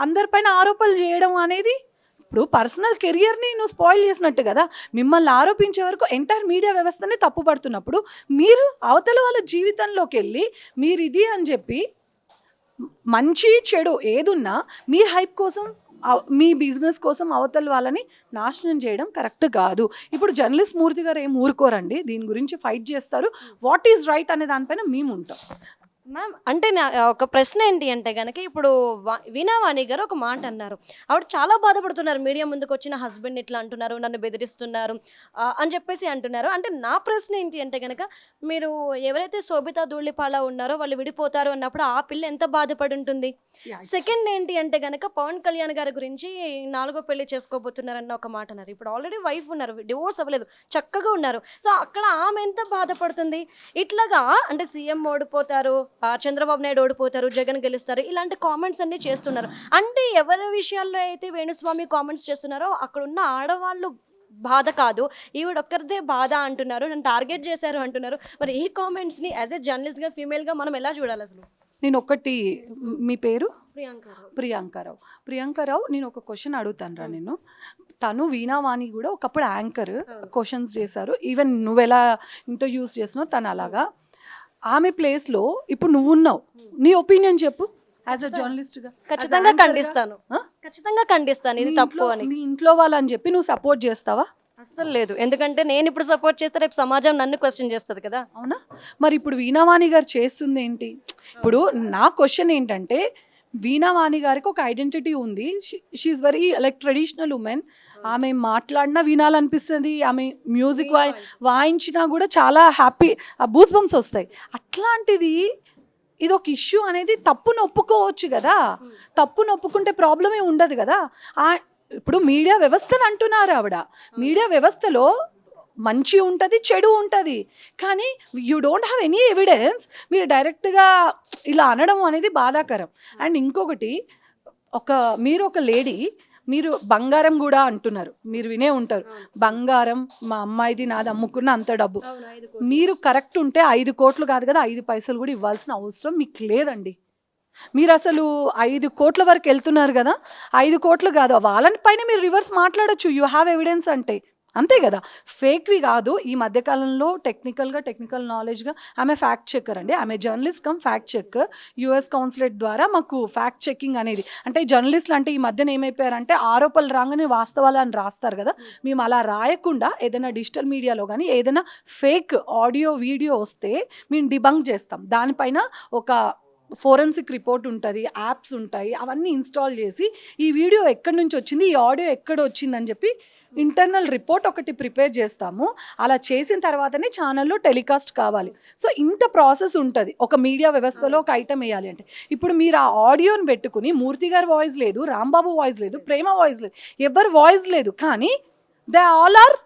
అందరిపైన ఆరోపణలు చేయడం అనేది ఇప్పుడు పర్సనల్ కెరియర్ని నువ్వు స్పాయిల్ చేసినట్టు కదా. మిమ్మల్ని ఆరోపించే వరకు ఎంటైర్ మీడియా వ్యవస్థని తప్పుపడుతున్నప్పుడు మీరు అవతల వాళ్ళ జీవితంలోకి వెళ్ళి మీరు ఇది అని చెప్పి మంచి చెడు ఏదున్నా మీ హైప్ కోసం మీ బిజినెస్ కోసం అవతల వాళ్ళని నాశనం చేయడం కరెక్ట్ కాదు. ఇప్పుడు జర్నలిస్ట్ మూర్తి గారు ఏం ఊరుకోరండి, దీని గురించి ఫైట్ చేస్తారు. వాట్ ఈజ్ రైట్ అనే దానిపైన మేము ఉంటాం. మ్యామ్ అంటే ఒక ప్రశ్న ఏంటి అంటే కనుక ఇప్పుడు వీణావాణి గారు ఒక మాట అన్నారు. ఆవిడ చాలా బాధపడుతున్నారు. మీడియా ముందుకు వచ్చిన హస్బెండ్ ఇట్లా అంటున్నారు, నన్ను బెదిరిస్తున్నారు అని చెప్పేసి అంటున్నారు. అంటే నా ప్రశ్న ఏంటి అంటే కనుక మీరు ఎవరైతే శోభితా ధూళిపాల ఉన్నారో వాళ్ళు విడిపోతారు అన్నప్పుడు ఆ పిల్ల ఎంత బాధపడి ఉంటుంది? సెకండ్ ఏంటి అంటే కనుక పవన్ కళ్యాణ్ గారి గురించి 4వ పెళ్లి చేసుకోబోతున్నారన్న ఒక మాట అన్నారు. ఇప్పుడు ఆల్రెడీ వైఫ్ ఉన్నారు, డివోర్స్ అవ్వలేదు, చక్కగా ఉన్నారు. సో అక్కడ ఆమె ఎంత బాధపడుతుంది? ఇట్లాగా అంటే సీఎం ఓడిపోతారు, చంద్రబాబు నాయుడు ఓడిపోతారు, జగన్ గెలుస్తారు, ఇలాంటి కామెంట్స్ అన్ని చేస్తున్నారు. అంటే ఎవరి విషయాల్లో అయితే వేణుస్వామి కామెంట్స్ చేస్తున్నారో అక్కడ ఉన్న ఆడవాళ్ళు బాధ కాదు, ఈవిడొక్కరిదే బాధ అంటున్నారు, నన్ను టార్గెట్ చేశారు అంటున్నారు. మరి ఈ కామెంట్స్ని యాజ్ ఎ జర్నలిస్ట్గా ఫీమేల్గా మనం ఎలా చూడాలి అసలు? నేను ఒకటి, మీ పేరు? ప్రియాంకారావు. నేను ఒక క్వశ్చన్ అడుగుతాను రా. నేను తను వీణావాణి కూడా ఒకప్పుడు యాంకర్, క్వశ్చన్స్ చేశారు. ఈవెన్ నువ్వెలా ఇంటర్వ్యూస్ చేస్తున్నావు తను అలాగా. ఆమె ప్లేస్లో ఇప్పుడు నువ్వు ఉన్నావు, నీ ఒపీనియన్ చెప్పు యాజ్ అ జర్నలిస్ట్గా. ఖచ్చితంగా ఖండిస్తాను ఇది తప్పు అని. మీ ఇంట్లో వాళ్ళని చెప్పి నువ్వు సపోర్ట్ చేస్తావా? అస్సలు లేదు. ఎందుకంటే నేను ఇప్పుడు సపోర్ట్ చేస్తే రేపు సమాజం నన్ను క్వశ్చన్ చేస్తుంది కదా. అవునా? మరి ఇప్పుడు వీణావాణి గారు చేస్తుంది ఏంటి? ఇప్పుడు నా క్వశ్చన్ ఏంటంటే, వీణావాణి గారికి ఒక ఐడెంటిటీ ఉంది. She's very like traditional women. ఆమె మాట్లాడినా వినాలనిపిస్తుంది, ఆమె మ్యూజిక్ వాయించినా కూడా చాలా హ్యాపీ, బూస్ బంప్స్ వస్తాయి. అట్లాంటిది ఇది ఒక ఇష్యూ అనేది తప్పును ఒప్పుకోవచ్చు కదా. తప్పును ఒప్పుకుంటే ప్రాబ్లమే ఉండదు కదా. ఇప్పుడు మీడియా వ్యవస్థను అంటున్నారు ఆవిడ. మీడియా వ్యవస్థలో మంచి ఉంటుంది, చెడు ఉంటుంది. కానీ you don't have any evidence. మీరు డైరెక్ట్గా ఇలా అనడం అనేది బాధాకరం. అండ్ ఇంకొకటి, మీరు ఒక లేడీ, మీరు బంగారం కూడా అంటున్నారు, మీరు వినే ఉంటారు. బంగారం మా అమ్మాయిది, నాది, అమ్ముకున్న అంత డబ్బు. మీరు కరెక్ట్ ఉంటే 5 కోట్లు కాదు కదా, 5 పైసలు కూడా ఇవ్వాల్సిన అవసరం మీకు లేదండి. మీరు అసలు 5 కోట్ల వరకు వెళ్తున్నారు కదా, 5 కోట్లు కాదు, వాళ్ళని పైన మీరు రివర్స్ మాట్లాడచ్చు. యూ హ్యావ్ ఎవిడెన్స్ అంటే అంతే కదా, ఫేక్వి కాదు. ఈ మధ్యకాలంలో టెక్నికల్ నాలెడ్జ్గా ఆమె ఫ్యాక్ట్ చెక్కర్ అండి. ఆమె జర్నలిస్ట్ కమ్ ఫ్యాక్ట్ చెక్కర్. యుఎస్ కౌన్సిలేట్ ద్వారా మాకు ఫ్యాక్ట్ చెకింగ్ అనేది, అంటే జర్నలిస్టులు అంటే ఈ మధ్యన ఏమైపోయారంటే ఆరోపణలు రాగానే వాస్తవాలు అని రాస్తారు కదా. మేము అలా రాయకుండా ఏదైనా డిజిటల్ మీడియాలో కానీ ఏదైనా ఫేక్ ఆడియో వీడియో వస్తే మేము డిబంక్ చేస్తాం. దానిపైన ఒక ఫోరెన్సిక్ రిపోర్ట్ ఉంటుంది, యాప్స్ ఉంటాయి, అవన్నీ ఇన్స్టాల్ చేసి ఈ వీడియో ఎక్కడి నుంచి వచ్చింది, ఈ ఆడియో ఎక్కడ వచ్చిందని చెప్పి ఇంటర్నల్ రిపోర్ట్ ఒకటి ప్రిపేర్ చేస్తాము. అలా చేసిన తర్వాతనే ఛానల్లో టెలికాస్ట్ కావాలి. సో ఇంత ప్రాసెస్ ఉంటుంది ఒక మీడియా వ్యవస్థలో ఒక ఐటమ్ వేయాలి అంటే. ఇప్పుడు మీరు ఆ ఆడియోని పెట్టుకుని మూర్తి గారి వాయిస్ లేదు, రాంబాబు వాయిస్ లేదు, ప్రేమ వాయిస్ లేదు, ఎవరి వాయిస్ లేదు, కానీ దే ఆల్ ఆర్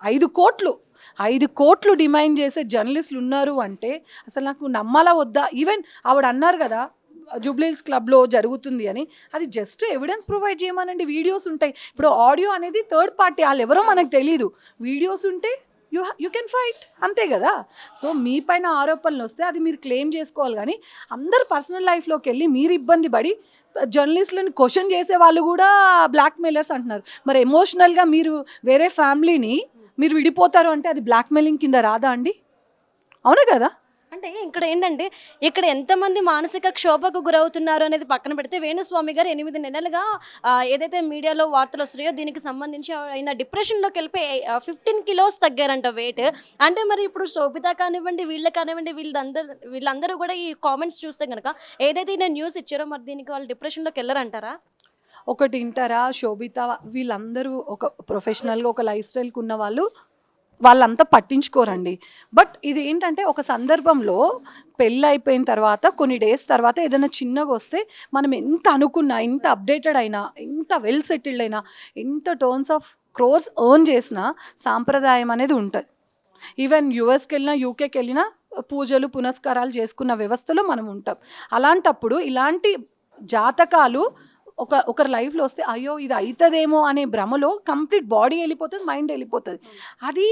5 కోట్లు డిమాండ్ చేసే జర్నలిస్టులు ఉన్నారు అంటే అసలు నాకు నమ్మాలా వద్దా? ఈవెన్ ఆవిడ అన్నారు కదా జూబ్లీహిల్స్ క్లబ్లో జరుగుతుంది అని, అది జస్ట్ ఎవిడెన్స్ ప్రొవైడ్ చేయమనండి. వీడియోస్ ఉంటాయి. ఇప్పుడు ఆడియో అనేది థర్డ్ పార్టీ, వాళ్ళు ఎవరో మనకు తెలీదు. వీడియోస్ ఉంటే యూ కెన్ ఫైట్, అంతే కదా. సో మీ పైన ఆరోపణలు వస్తే అది మీరు క్లెయిమ్ చేసుకోవాలి. కానీ అందరు పర్సనల్ లైఫ్లోకి వెళ్ళి మీరు ఇబ్బంది పడి జర్నలిస్టులను క్వశ్చన్ చేసే వాళ్ళు కూడా బ్లాక్మెయిలర్స్ అంటున్నారు. మరి ఎమోషనల్గా మీరు వేరే ఫ్యామిలీని మీరు విడిపోతారు అంటే అది బ్లాక్మెయిలింగ్ కింద రాదా అండి? అవునా కదా. అంటే ఇక్కడ ఏంటంటే ఇక్కడ ఎంతమంది మానసిక క్షోభకు గురవుతున్నారు అనేది పక్కన పెడితే వేణుస్వామి గారు 8 నెలలుగా ఏదైతే మీడియాలో వార్తలు వస్తున్నాయో దీనికి సంబంధించి ఆయన డిప్రెషన్లోకి వెళ్ళిపోయి 15 కిలోస్ తగ్గారంట వెయిట్. అంటే మరి ఇప్పుడు శోభిత కానివ్వండి, వీళ్ళందరూ కూడా ఈ కామెంట్స్ చూస్తే కనుక ఏదైతే ఈయన న్యూస్ ఇచ్చారో మరి దీనికి వాళ్ళు డిప్రెషన్లోకి వెళ్ళరంటారా? ఒకటి ఇంటారా, శోభిత వీళ్ళందరూ ఒక ప్రొఫెషనల్గా ఒక లైఫ్ స్టైల్కి ఉన్న వాళ్ళంతా పట్టించుకోరండి. బట్ ఇది ఏంటంటే ఒక సందర్భంలో పెళ్ళి అయిపోయిన తర్వాత కొన్ని డేస్ తర్వాత ఏదైనా చిన్నగా వస్తే మనం ఎంత అనుకున్నా, ఎంత అప్డేటెడ్ అయినా, ఎంత వెల్ సెటిల్డ్ అయినా, ఎంత టర్న్స్ ఆఫ్ క్రోర్స్ ఎర్న్ చేసినా సాంప్రదాయం అనేది ఉంటుంది. ఈవెన్ యూఎస్కి వెళ్ళినా, యూకేకి వెళ్ళినా పూజలు పునస్కారాలు చేసుకున్న వ్యవస్థలో మనం ఉంటాం. అలాంటప్పుడు ఇలాంటి జాతకాలు ఒకరి లైఫ్లో వస్తే అయ్యో ఇది అవుతుందేమో అనే భ్రమలో కంప్లీట్ బాడీ వెళ్ళిపోతుంది, మైండ్ వెళ్ళిపోతుంది. అది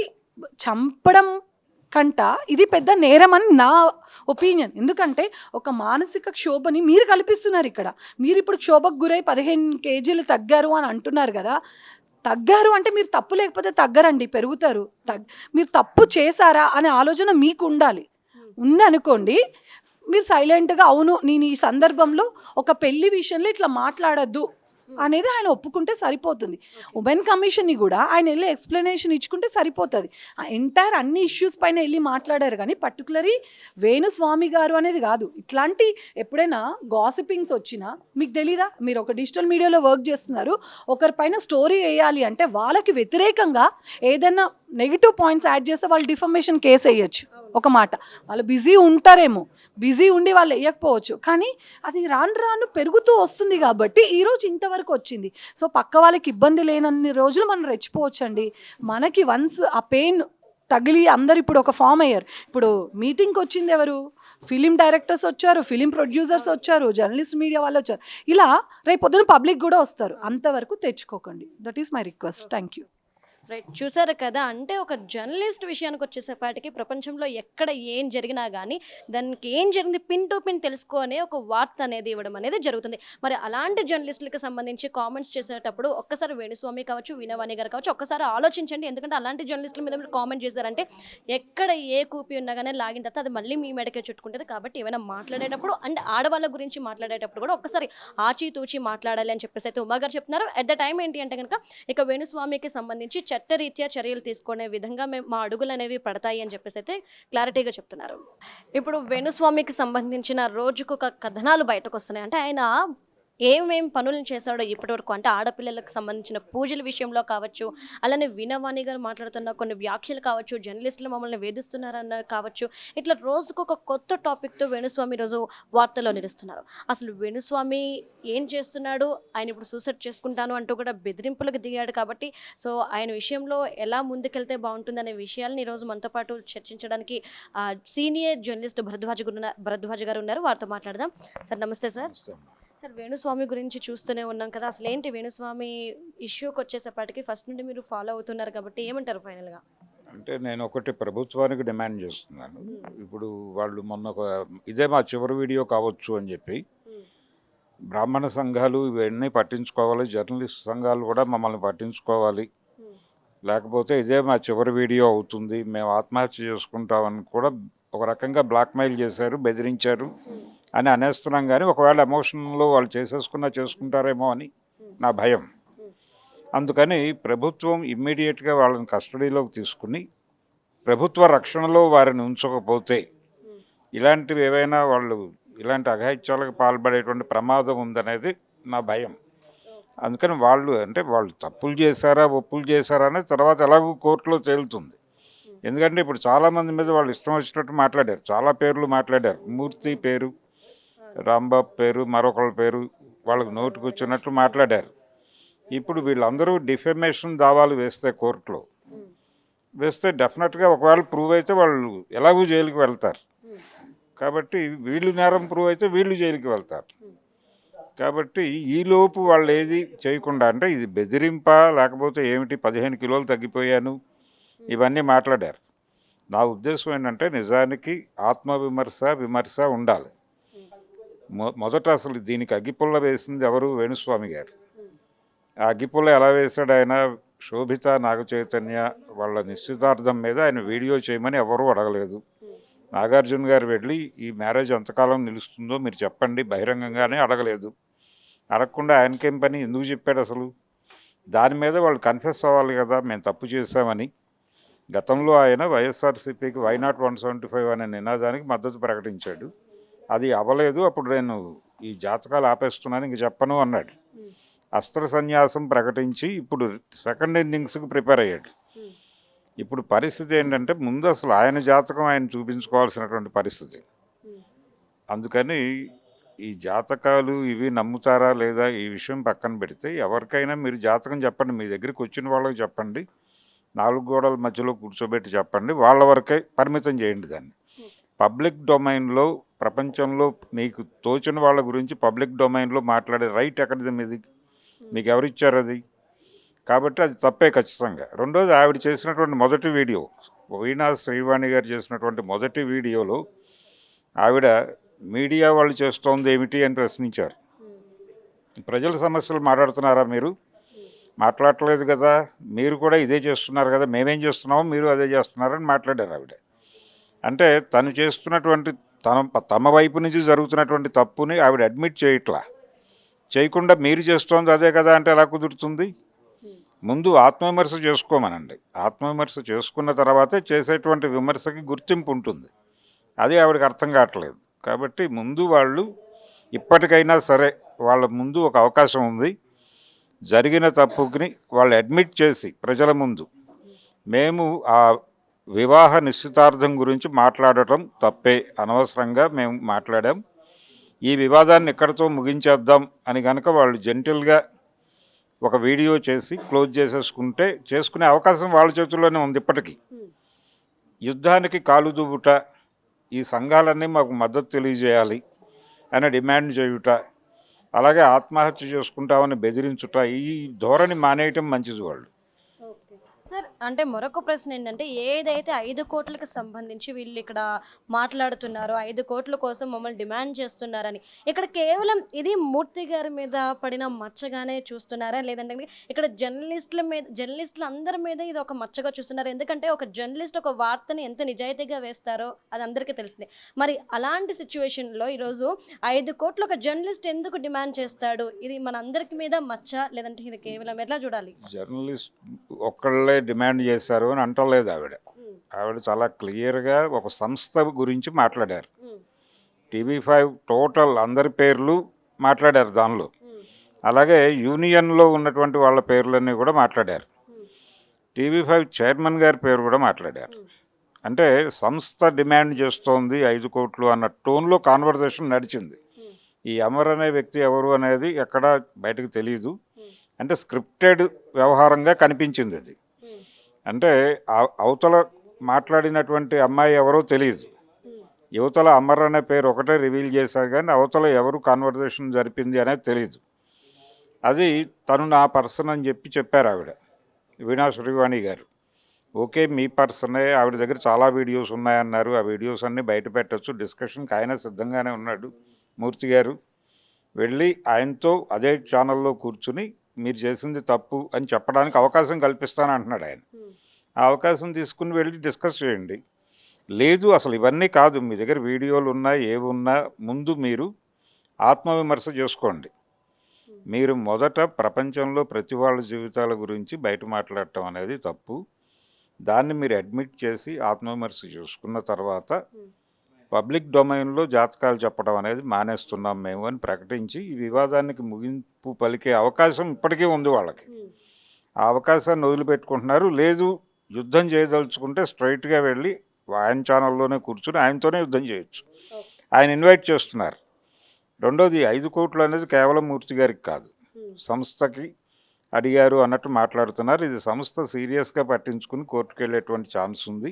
చంపడం కంట ఇది పెద్ద నేరం అని నా ఒపీనియన్. ఎందుకంటే ఒక మానసిక క్షోభని మీరు కల్పిస్తున్నారు ఇక్కడ. మీరు ఇప్పుడు క్షోభకు గురై 15 కేజీలు తగ్గారు అని అంటున్నారు కదా. తగ్గారు అంటే మీరు తప్పు లేకపోతే తగ్గరండి, పెరుగుతారు. మీరు తప్పు చేశారా అనే ఆలోచన మీకు ఉండాలి. ఉందనుకోండి, మీరు సైలెంట్గా అవును నేను ఈ సందర్భంలో ఒక పెళ్లి విషయంలో ఇట్లా మాట్లాడద్దు అనేది ఆయన ఒప్పుకుంటే సరిపోతుంది. ఉమెన్ కమిషన్ని కూడా ఆయన వెళ్ళి ఎక్స్ప్లెనేషన్ ఇచ్చుకుంటే సరిపోతుంది. ఎంటైర్ అన్ని ఇష్యూస్ పైన వెళ్ళి మాట్లాడారు, కానీ పర్టికులరీ వేణుస్వామి గారు అనేది కాదు. ఇట్లాంటి ఎప్పుడైనా గాసిపింగ్స్ వచ్చినా మీకు తెలీదా? మీరు ఒక డిజిటల్ మీడియాలో వర్క్ చేస్తున్నారు, ఒకరిపైన స్టోరీ వేయాలి అంటే వాళ్ళకి వ్యతిరేకంగా ఏదైనా నెగిటివ్ పాయింట్స్ యాడ్ చేస్తే వాళ్ళు డిఫర్మేషన్ కేసు వేయచ్చు. ఒక మాట, వాళ్ళు బిజీ ఉంటారేమో, బిజీ ఉండి వాళ్ళు వేయకపోవచ్చు, కానీ అది రాను రాను పెరుగుతూ వస్తుంది కాబట్టి ఈరోజు ఇంతవరకు వచ్చింది. సో పక్క వాళ్ళకి ఇబ్బంది లేనన్ని రోజులు మనం రెచ్చిపోవచ్చండి. మనకి వన్స్ ఆ పెయిన్ తగిలి అందరు ఇప్పుడు ఒక ఫామ్ అయ్యారు. ఇప్పుడు మీటింగ్కి వచ్చింది ఎవరు? ఫిలిం డైరెక్టర్స్ వచ్చారు, ఫిలిం ప్రొడ్యూసర్స్ వచ్చారు, జర్నలిస్ట్ మీడియా వాళ్ళు వచ్చారు. ఇలా రేపు పొద్దున పబ్లిక్ కూడా వస్తారు. అంతవరకు తెచ్చుకోకండి. That is my request. Thank you. Right, చూసారు కదా. అంటే ఒక జర్నలిస్ట్ విషయానికి వచ్చేసేపాటికి ప్రపంచంలో ఎక్కడ ఏం జరిగినా కానీ దానికి ఏం జరిగింది పిన్ టు పిన్ తెలుసుకొని ఒక వార్త అనేది ఇవ్వడం అనేది జరుగుతుంది. మరి అలాంటి జర్నలిస్టులకు సంబంధించి కామెంట్స్ చేసేటప్పుడు ఒక్కసారి వేణుస్వామి కావచ్చు, వీణావాణి గారు కావచ్చు, ఒక్కసారి ఆలోచించండి. ఎందుకంటే అలాంటి జర్నలిస్టుల మీద మీరు కామెంట్ చేశారంటే ఎక్కడ ఏ కూపి ఉన్నా కానీ లాగిన తర్వాత అది మళ్ళీ మీ మెడకే చుట్టుకుంటుంది. కాబట్టి ఏమైనా మాట్లాడేటప్పుడు అండ్ ఆడవాళ్ళ గురించి మాట్లాడేటప్పుడు కూడా ఒక్కసారి ఆచితూచి మాట్లాడాలి అని చెప్పేసి అయితే ఉమా గారు చెప్తున్నారు. అట్ ద టైం ఏంటి అంటే కనుక ఇక వేణుస్వామికి సంబంధించి చట్టరీత్యా చర్యలు తీసుకునే విధంగా మా అడుగులు అనేవి పడతాయి అని చెప్పేసి అయితే క్లారిటీగా చెప్తున్నారు. ఇప్పుడు వేణుస్వామికి సంబంధించిన రోజుకు ఒక కథనాలు బయటకు వస్తున్నాయి. అంటే ఆయన ఏమేం పనులను చేశాడో ఇప్పటివరకు, అంటే ఆడపిల్లలకు సంబంధించిన పూజల విషయంలో కావచ్చు, అలానే వీణావాణి గారు మాట్లాడుతున్న కొన్ని వ్యాఖ్యలు కావచ్చు, జర్నలిస్టులు మమ్మల్ని వేధిస్తున్నారన్న కావచ్చు, ఇట్లా రోజుకు ఒక కొత్త టాపిక్తో వేణుస్వామి రోజు వార్తల్లో నిలుస్తున్నారు. అసలు వేణుస్వామి ఏం చేస్తున్నాడు? ఆయన ఇప్పుడు సూసైడ్ చేసుకుంటాను అంటూ కూడా బెదిరింపులకు దిగాడు. కాబట్టి సో ఆయన విషయంలో ఎలా ముందుకెళ్తే బాగుంటుందనే విషయాలను ఈరోజు మనతో పాటు చర్చించడానికి సీనియర్ జర్నలిస్ట్ భరద్వాజ్ గారు ఉన్నారు. వారితో మాట్లాడదాం. సార్ నమస్తే. సార్ వేణుస్వామి గురించి చూస్తూనే ఉన్నాం కదా, అసలు ఏంటి వేణుస్వామి ఇష్యూకి వచ్చేసేపటికి ఫస్ట్ నుండి మీరు ఫాలో అవుతున్నారు కాబట్టి ఏమంటారు ఫైనల్గా? అంటే నేను ఒకటి ప్రభుత్వానికి డిమాండ్ చేస్తున్నాను. ఇప్పుడు వాళ్ళు మొన్న ఇదే మా చివరి వీడియో కావచ్చు అని చెప్పి బ్రాహ్మణ సంఘాలు ఇవన్నీ పట్టించుకోవాలి, జర్నలిస్ట్ సంఘాలు కూడా మమ్మల్ని పట్టించుకోవాలి, లేకపోతే ఇదే మా చివరి వీడియో అవుతుంది, మేము ఆత్మహత్య చేసుకుంటామని కూడా ఒక రకంగా బ్లాక్మెయిల్ చేశారు, బెదిరించారు అని అనేస్తున్నాం. కానీ ఒకవేళ ఎమోషన్లో వాళ్ళు చేసుకుంటారేమో అని నా భయం. అందుకని ప్రభుత్వం ఇమ్మీడియట్గా వాళ్ళని కస్టడీలోకి తీసుకుని ప్రభుత్వ రక్షణలో వారిని ఉంచకపోతే ఇలాంటివి ఏవైనా వాళ్ళు ఇలాంటి అఘాయిత్యాలకు పాల్పడేటువంటి ప్రమాదం ఉందనేది నా భయం. అందుకని వాళ్ళు తప్పులు చేశారా ఒప్పులు చేశారా అనేది తర్వాత ఎలాగో కోర్టులో తేలుతుంది. ఎందుకంటే ఇప్పుడు చాలామంది మీద వాళ్ళు ఇష్టం వచ్చినట్టు మాట్లాడారు, చాలా పేర్లు మాట్లాడారు. మూర్తి పేరు, రాంబాబు పేరు, మరొకళ్ళ పేరు వాళ్ళకి నోటుకు వచ్చినట్లు మాట్లాడారు. ఇప్పుడు వీళ్ళందరూ డిఫెమేషన్ దావాలు వేస్తే కోర్టులో వేస్తే డెఫినెట్గా ఒకవేళ ప్రూవ్ అయితే వాళ్ళు ఎలాగూ జైలుకి వెళ్తారు. కాబట్టి వీళ్ళు నేరం ప్రూవ్ అయితే వీళ్ళు జైలుకి వెళ్తారు. కాబట్టి ఈలోపు వాళ్ళు ఏది చేయకుండా, అంటే ఇది బెదిరింపా లేకపోతే ఏమిటి, 15 కిలోలు తగ్గిపోయాను ఇవన్నీ మాట్లాడారు. నా ఉద్దేశం ఏంటంటే నిజానికి విమర్శ ఉండాలి. మొదట అసలు దీనికి అగ్గిపుల్ల వేసింది ఎవరు? వేణుస్వామి గారు. ఆ అగ్గిపుల్ల ఎలా వేశాడు ఆయన? శోభిత, నాగచైతన్య వాళ్ళ నిశ్చితార్థం మీద ఆయన వీడియో చేయమని ఎవరూ అడగలేదు. నాగార్జున గారు వెళ్ళి ఈ మ్యారేజ్ ఎంతకాలం నిలుస్తుందో మీరు చెప్పండి బహిరంగంగానే అడగలేదు. అడగకుండా ఆయనకేం పని, ఎందుకు చెప్పాడు అసలు? దాని మీద వాళ్ళు కన్ఫెస్ అవ్వాలి కదా, మేము తప్పు చేశామని. గతంలో ఆయన వైఎస్ఆర్సీపీకి వై నాట్ 175 అనే నినాదానికి మద్దతు ప్రకటించాడు. అది అవ్వలేదు, అప్పుడు నేను ఈ జాతకాలు ఆపేస్తున్నాను ఇంక చెప్పను అన్నాడు. అస్త్ర సన్యాసం ప్రకటించి ఇప్పుడు సెకండ్ ఇన్నింగ్స్కి ప్రిపేర్ అయ్యాడు. ఇప్పుడు పరిస్థితి ఏంటంటే ముందు అసలు ఆయన జాతకం ఆయన చూపించుకోవాల్సినటువంటి పరిస్థితి. అందుకని ఈ జాతకాలు ఇవి నమ్ముతారా లేదా ఈ విషయం పక్కన పెడితే ఎవరికైనా మీరు జాతకం చెప్పండి, మీ దగ్గరికి వచ్చిన వాళ్ళకి చెప్పండి, 4 గోడల మధ్యలో కూర్చోబెట్టి చెప్పండి, వాళ్ళ వరకే పరిమితం చేయండి దాన్ని. పబ్లిక్ డొమైన్లో ప్రపంచంలో మీకు తోచిన వాళ్ళ గురించి పబ్లిక్ డొమైన్లో మాట్లాడే రైట్ ఎక్కడిది మీది? మీకు ఎవరిచ్చారు అది? కాబట్టి అది తప్పే ఖచ్చితంగా. రెండోది ఆవిడ చేసినటువంటి మొదటి వీడియో, వీణా శ్రీవాణి గారు చేసినటువంటి మొదటి వీడియోలో ఆవిడ మీడియా వాళ్ళు చేస్తోంది ఏమిటి అని ప్రశ్నించారు. ప్రజల సమస్యలు మాట్లాడుతున్నారా మీరు? మాట్లాడట్లేదు కదా, మీరు కూడా ఇదే చేస్తున్నారు కదా, మేమేం చేస్తున్నామో మీరు అదే చేస్తున్నారని మాట్లాడారు ఆవిడ. అంటే తను చేస్తున్నటువంటి తమ వైపు నుంచి జరుగుతున్నటువంటి తప్పుని ఆవిడ అడ్మిట్ చేయట్లా. చేయకుండా మీరు చేస్తోంది అదే కదా అంటే ఎలా కుదురుతుంది? ముందు ఆత్మవిమర్శ చేసుకోమనండి. ఆత్మవిమర్శ చేసుకున్న తర్వాతే చేసేటువంటి విమర్శకి గుర్తింపు ఉంటుంది. అది ఆవిడకి అర్థం కావట్లేదు. కాబట్టి ముందు వాళ్ళు ఇప్పటికైనా సరే వాళ్ళ ముందు ఒక అవకాశం ఉంది. జరిగిన తప్పుని వాళ్ళు అడ్మిట్ చేసి ప్రజల ముందు మేము ఆ వివాహ నిశ్చితార్థం గురించి మాట్లాడటం తప్పే, అనవసరంగా మేము మాట్లాడాం, ఈ వివాదాన్ని ఇక్కడితో ముగించేద్దాం అని కనుక వాళ్ళు జెంటిల్గా ఒక వీడియో చేసి క్లోజ్ చేసేసుకుంటే చేసుకునే అవకాశం వాళ్ళ చేతుల్లోనే ఉంది. ఇప్పటికీ యుద్ధానికి కాలు దువ్వుట, ఈ సంఘాలన్నీ మాకు మద్దతు తెలియజేయాలి అని డిమాండ్ చేయుట, అలాగే ఆత్మహత్య చేసుకుంటామని బెదిరించుట, ఈ ధోరణి మానేయటం మంచిది వాళ్ళు. సార్ అంటే మరొక ప్రశ్న ఏంటంటే, ఏదైతే 5 కోట్లకు సంబంధించి వీళ్ళు ఇక్కడ మాట్లాడుతున్నారో 5 కోట్ల కోసం మమ్మల్ని డిమాండ్ చేస్తున్నారని, ఇక్కడ కేవలం ఇది మూర్తి గారి మీద పడిన మచ్చగానే చూస్తున్నారా, లేదంటే ఇక్కడ జర్నలిస్టుల అందరి మీద ఇది ఒక మచ్చగా చూస్తున్నారు? ఎందుకంటే ఒక జర్నలిస్ట్ ఒక వార్తని ఎంత నిజాయితీగా వేస్తారో అది అందరికీ తెలిసిందే. మరి అలాంటి సిచ్యువేషన్లో ఈరోజు 5 కోట్లు ఒక జర్నలిస్ట్ ఎందుకు డిమాండ్ చేస్తాడు? ఇది మన అందరికి మీద మచ్చ, లేదంటే ఇది కేవలం ఎట్లా చూడాలి? జర్నలిస్ట్ ఒక్కళ్ళే డిమాండ్ చేశారు అని అంటలేదు ఆవిడ. ఆవిడ చాలా క్లియర్గా ఒక సంస్థ గురించి మాట్లాడారు. TV5 టోటల్ అందరి పేర్లు మాట్లాడారు దానిలో. అలాగే యూనియన్లో ఉన్నటువంటి వాళ్ళ పేర్లన్నీ కూడా మాట్లాడారు. TV5 చైర్మన్ గారి పేరు కూడా మాట్లాడారు. అంటే సంస్థ డిమాండ్ చేస్తోంది 5 కోట్లు అన్న టోన్లో కాన్వర్జేషన్ నడిచింది. ఈ అమర్ అనే వ్యక్తి ఎవరు అనేది ఎక్కడా బయటకు తెలియదు. అంటే స్క్రిప్టెడ్ వ్యవహారంగా కనిపించింది అది. అంటే అవతల మాట్లాడినటువంటి అమ్మాయి ఎవరో తెలియదు, యువతల అమర్ అనే పేరు ఒకటే రివీల్ చేశారు, కానీ అవతల ఎవరు కాన్వర్జేషన్ జరిపింది అనేది తెలియదు. అది తను నా పర్సన్ అని చెప్పారు ఆవిడ, వీణా శ్రీవాణి గారు. ఓకే, మీ పర్సనే, ఆవిడ దగ్గర చాలా వీడియోస్ ఉన్నాయన్నారు, ఆ వీడియోస్ అన్నీ బయట పెట్టచ్చు, డిస్కషన్కి ఆయన సిద్ధంగానే ఉన్నాడు మూర్తి గారు. వెళ్ళి ఆయనతో అదే ఛానల్లో కూర్చుని మీరు చేసింది తప్పు అని చెప్పడానికి అవకాశం కల్పిస్తాను అంటున్నాడు ఆయన. ఆ అవకాశం తీసుకుని వెళ్ళి డిస్కస్ చేయండి. లేదు అసలు ఇవన్నీ కాదు, మీ దగ్గర వీడియోలు ఉన్నా ఏవి ఉన్నా ముందు మీరు ఆత్మవిమర్శ చేసుకోండి. మీరు మొదట ప్రపంచంలో ప్రతి వాళ్ళ జీవితాల గురించి బయట మాట్లాడటం అనేది తప్పు. దాన్ని మీరు అడ్మిట్ చేసి ఆత్మవిమర్శ చేసుకున్న తర్వాత పబ్లిక్ డొమైన్లో జాతకాలు చెప్పడం అనేది మానేస్తున్నాం మేము అని ప్రకటించి ఈ వివాదానికి ముగింపు పలికే అవకాశం ఇప్పటికీ ఉంది వాళ్ళకి. ఆ అవకాశాన్ని వదిలిపెట్టుకుంటున్నారు. లేదు యుద్ధం చేయదలుచుకుంటే స్ట్రైట్గా వెళ్ళి ఆయన ఛానల్లోనే కూర్చుని ఆయనతోనే యుద్ధం చేయొచ్చు. ఆయన ఇన్వైట్ చేస్తున్నారు. రెండోది 5 కోట్లు అనేది కేవలం మూర్తి గారికి కాదు, సంస్థకి అడిగారు అన్నట్టు మాట్లాడుతున్నారు. ఇది సంస్థ సీరియస్గా పట్టించుకుని కోర్టుకు వెళ్ళేటువంటి ఛాన్స్ ఉంది.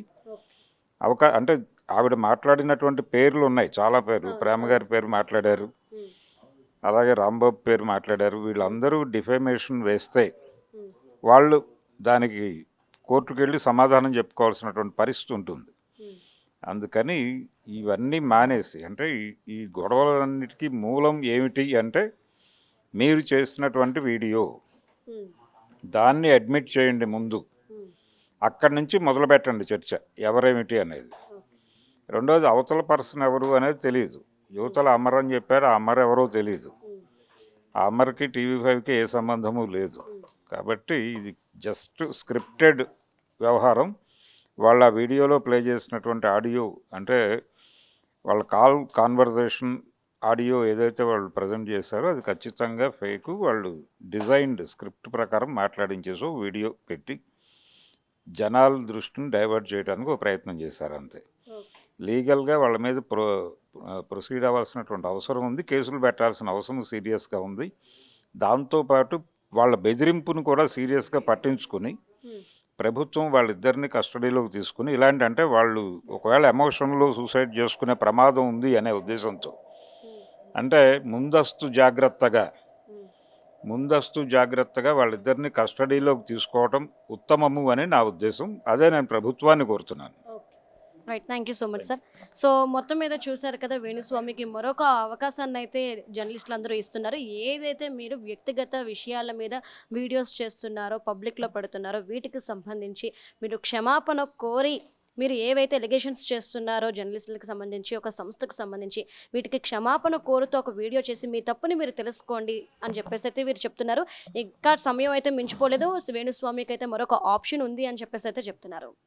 అంటే ఆవిడ మాట్లాడినటువంటి పేర్లు ఉన్నాయి, చాలా పేర్లు. ప్రేమ గారి పేరు మాట్లాడారు, అలాగే రాంబాబు పేరు మాట్లాడారు. వీళ్ళందరూ డిఫేమేషన్ వేస్తే వాళ్ళు దానికి కోర్టుకు వెళ్ళి సమాధానం చెప్పుకోవాల్సినటువంటి పరిస్థితి ఉంటుంది. అందుకని ఇవన్నీ మానేసి, అంటే ఈ గొడవలన్నిటికీ మూలం ఏమిటి అంటే మీరు చేసినటువంటి వీడియో, దాన్ని అడ్మిట్ చేయండి ముందు. అక్కడి నుంచి మొదలు పెట్టండి చర్చ, ఎవరేమిటి అనేది. రెండోది అవతల పర్సన్ ఎవరు అనేది తెలియదు. యువతల అమర్ అని చెప్పారు, ఆ అమర్ ఎవరో తెలియదు. ఆ అమర్కి TV5కి ఏ సంబంధము లేదు. కాబట్టి ఇది జస్ట్ స్క్రిప్టెడ్ వ్యవహారం. వాళ్ళ వీడియోలో ప్లే చేసినటువంటి ఆడియో అంటే వాళ్ళ కాన్వర్జేషన్ ఆడియో ఏదైతే వాళ్ళు ప్రజెంట్ చేశారో అది ఖచ్చితంగా ఫేక్. వాళ్ళు డిజైన్డ్ స్క్రిప్ట్ ప్రకారం మాట్లాడించేసో వీడియో పెట్టి జనాల దృష్టిని డైవర్ట్ చేయడానికి ఒక ప్రయత్నం చేశారు అంతే. లీగల్గా వాళ్ళ మీద ప్రొసీడ్ అవ్వాల్సినటువంటి అవసరం ఉంది, కేసులు పెట్టాల్సిన అవసరం సీరియస్గా ఉంది. దాంతోపాటు వాళ్ళ బెదిరింపును కూడా సీరియస్గా పట్టించుకుని ప్రభుత్వం వాళ్ళిద్దరిని కస్టడీలోకి తీసుకుని ఇలాంటి అంటే వాళ్ళు ఒకవేళ ఎమోషన్లో సూసైడ్ చేసుకునే ప్రమాదం ఉంది అనే ఉద్దేశంతో అంటే ముందస్తు జాగ్రత్తగా వాళ్ళిద్దరిని కస్టడీలోకి తీసుకోవటం ఉత్తమము అని నా ఉద్దేశం. అదే నేను ప్రభుత్వాన్ని కోరుతున్నాను. Right, thank you so much sir. So మొత్తం మీద చూశారు కదా, వేణుస్వామికి మరొక అవకాశాన్ని అయితే జర్నలిస్టులు అందరూ ఇస్తున్నారు. ఏదైతే మీరు వ్యక్తిగత విషయాల మీద వీడియోస్ చేస్తున్నారో, పబ్లిక్లో పెడుతున్నారో, వీటికి సంబంధించి మీరు క్షమాపణ కోరి మీరు ఏవైతే ఎలిగేషన్స్ చేస్తున్నారో జర్నలిస్టులకు సంబంధించి, ఒక సంస్థకు సంబంధించి, వీటికి క్షమాపణ కోరుతూ ఒక వీడియో చేసి మీ తప్పుని మీరు తెలుసుకోండి అని చెప్పేసి అయితే వీరు చెప్తున్నారు. ఇంకా సమయం అయితే మించిపోలేదు, వేణుస్వామికి అయితే మరొక ఆప్షన్ ఉంది అని చెప్పేసి అయితే చెప్తున్నారు.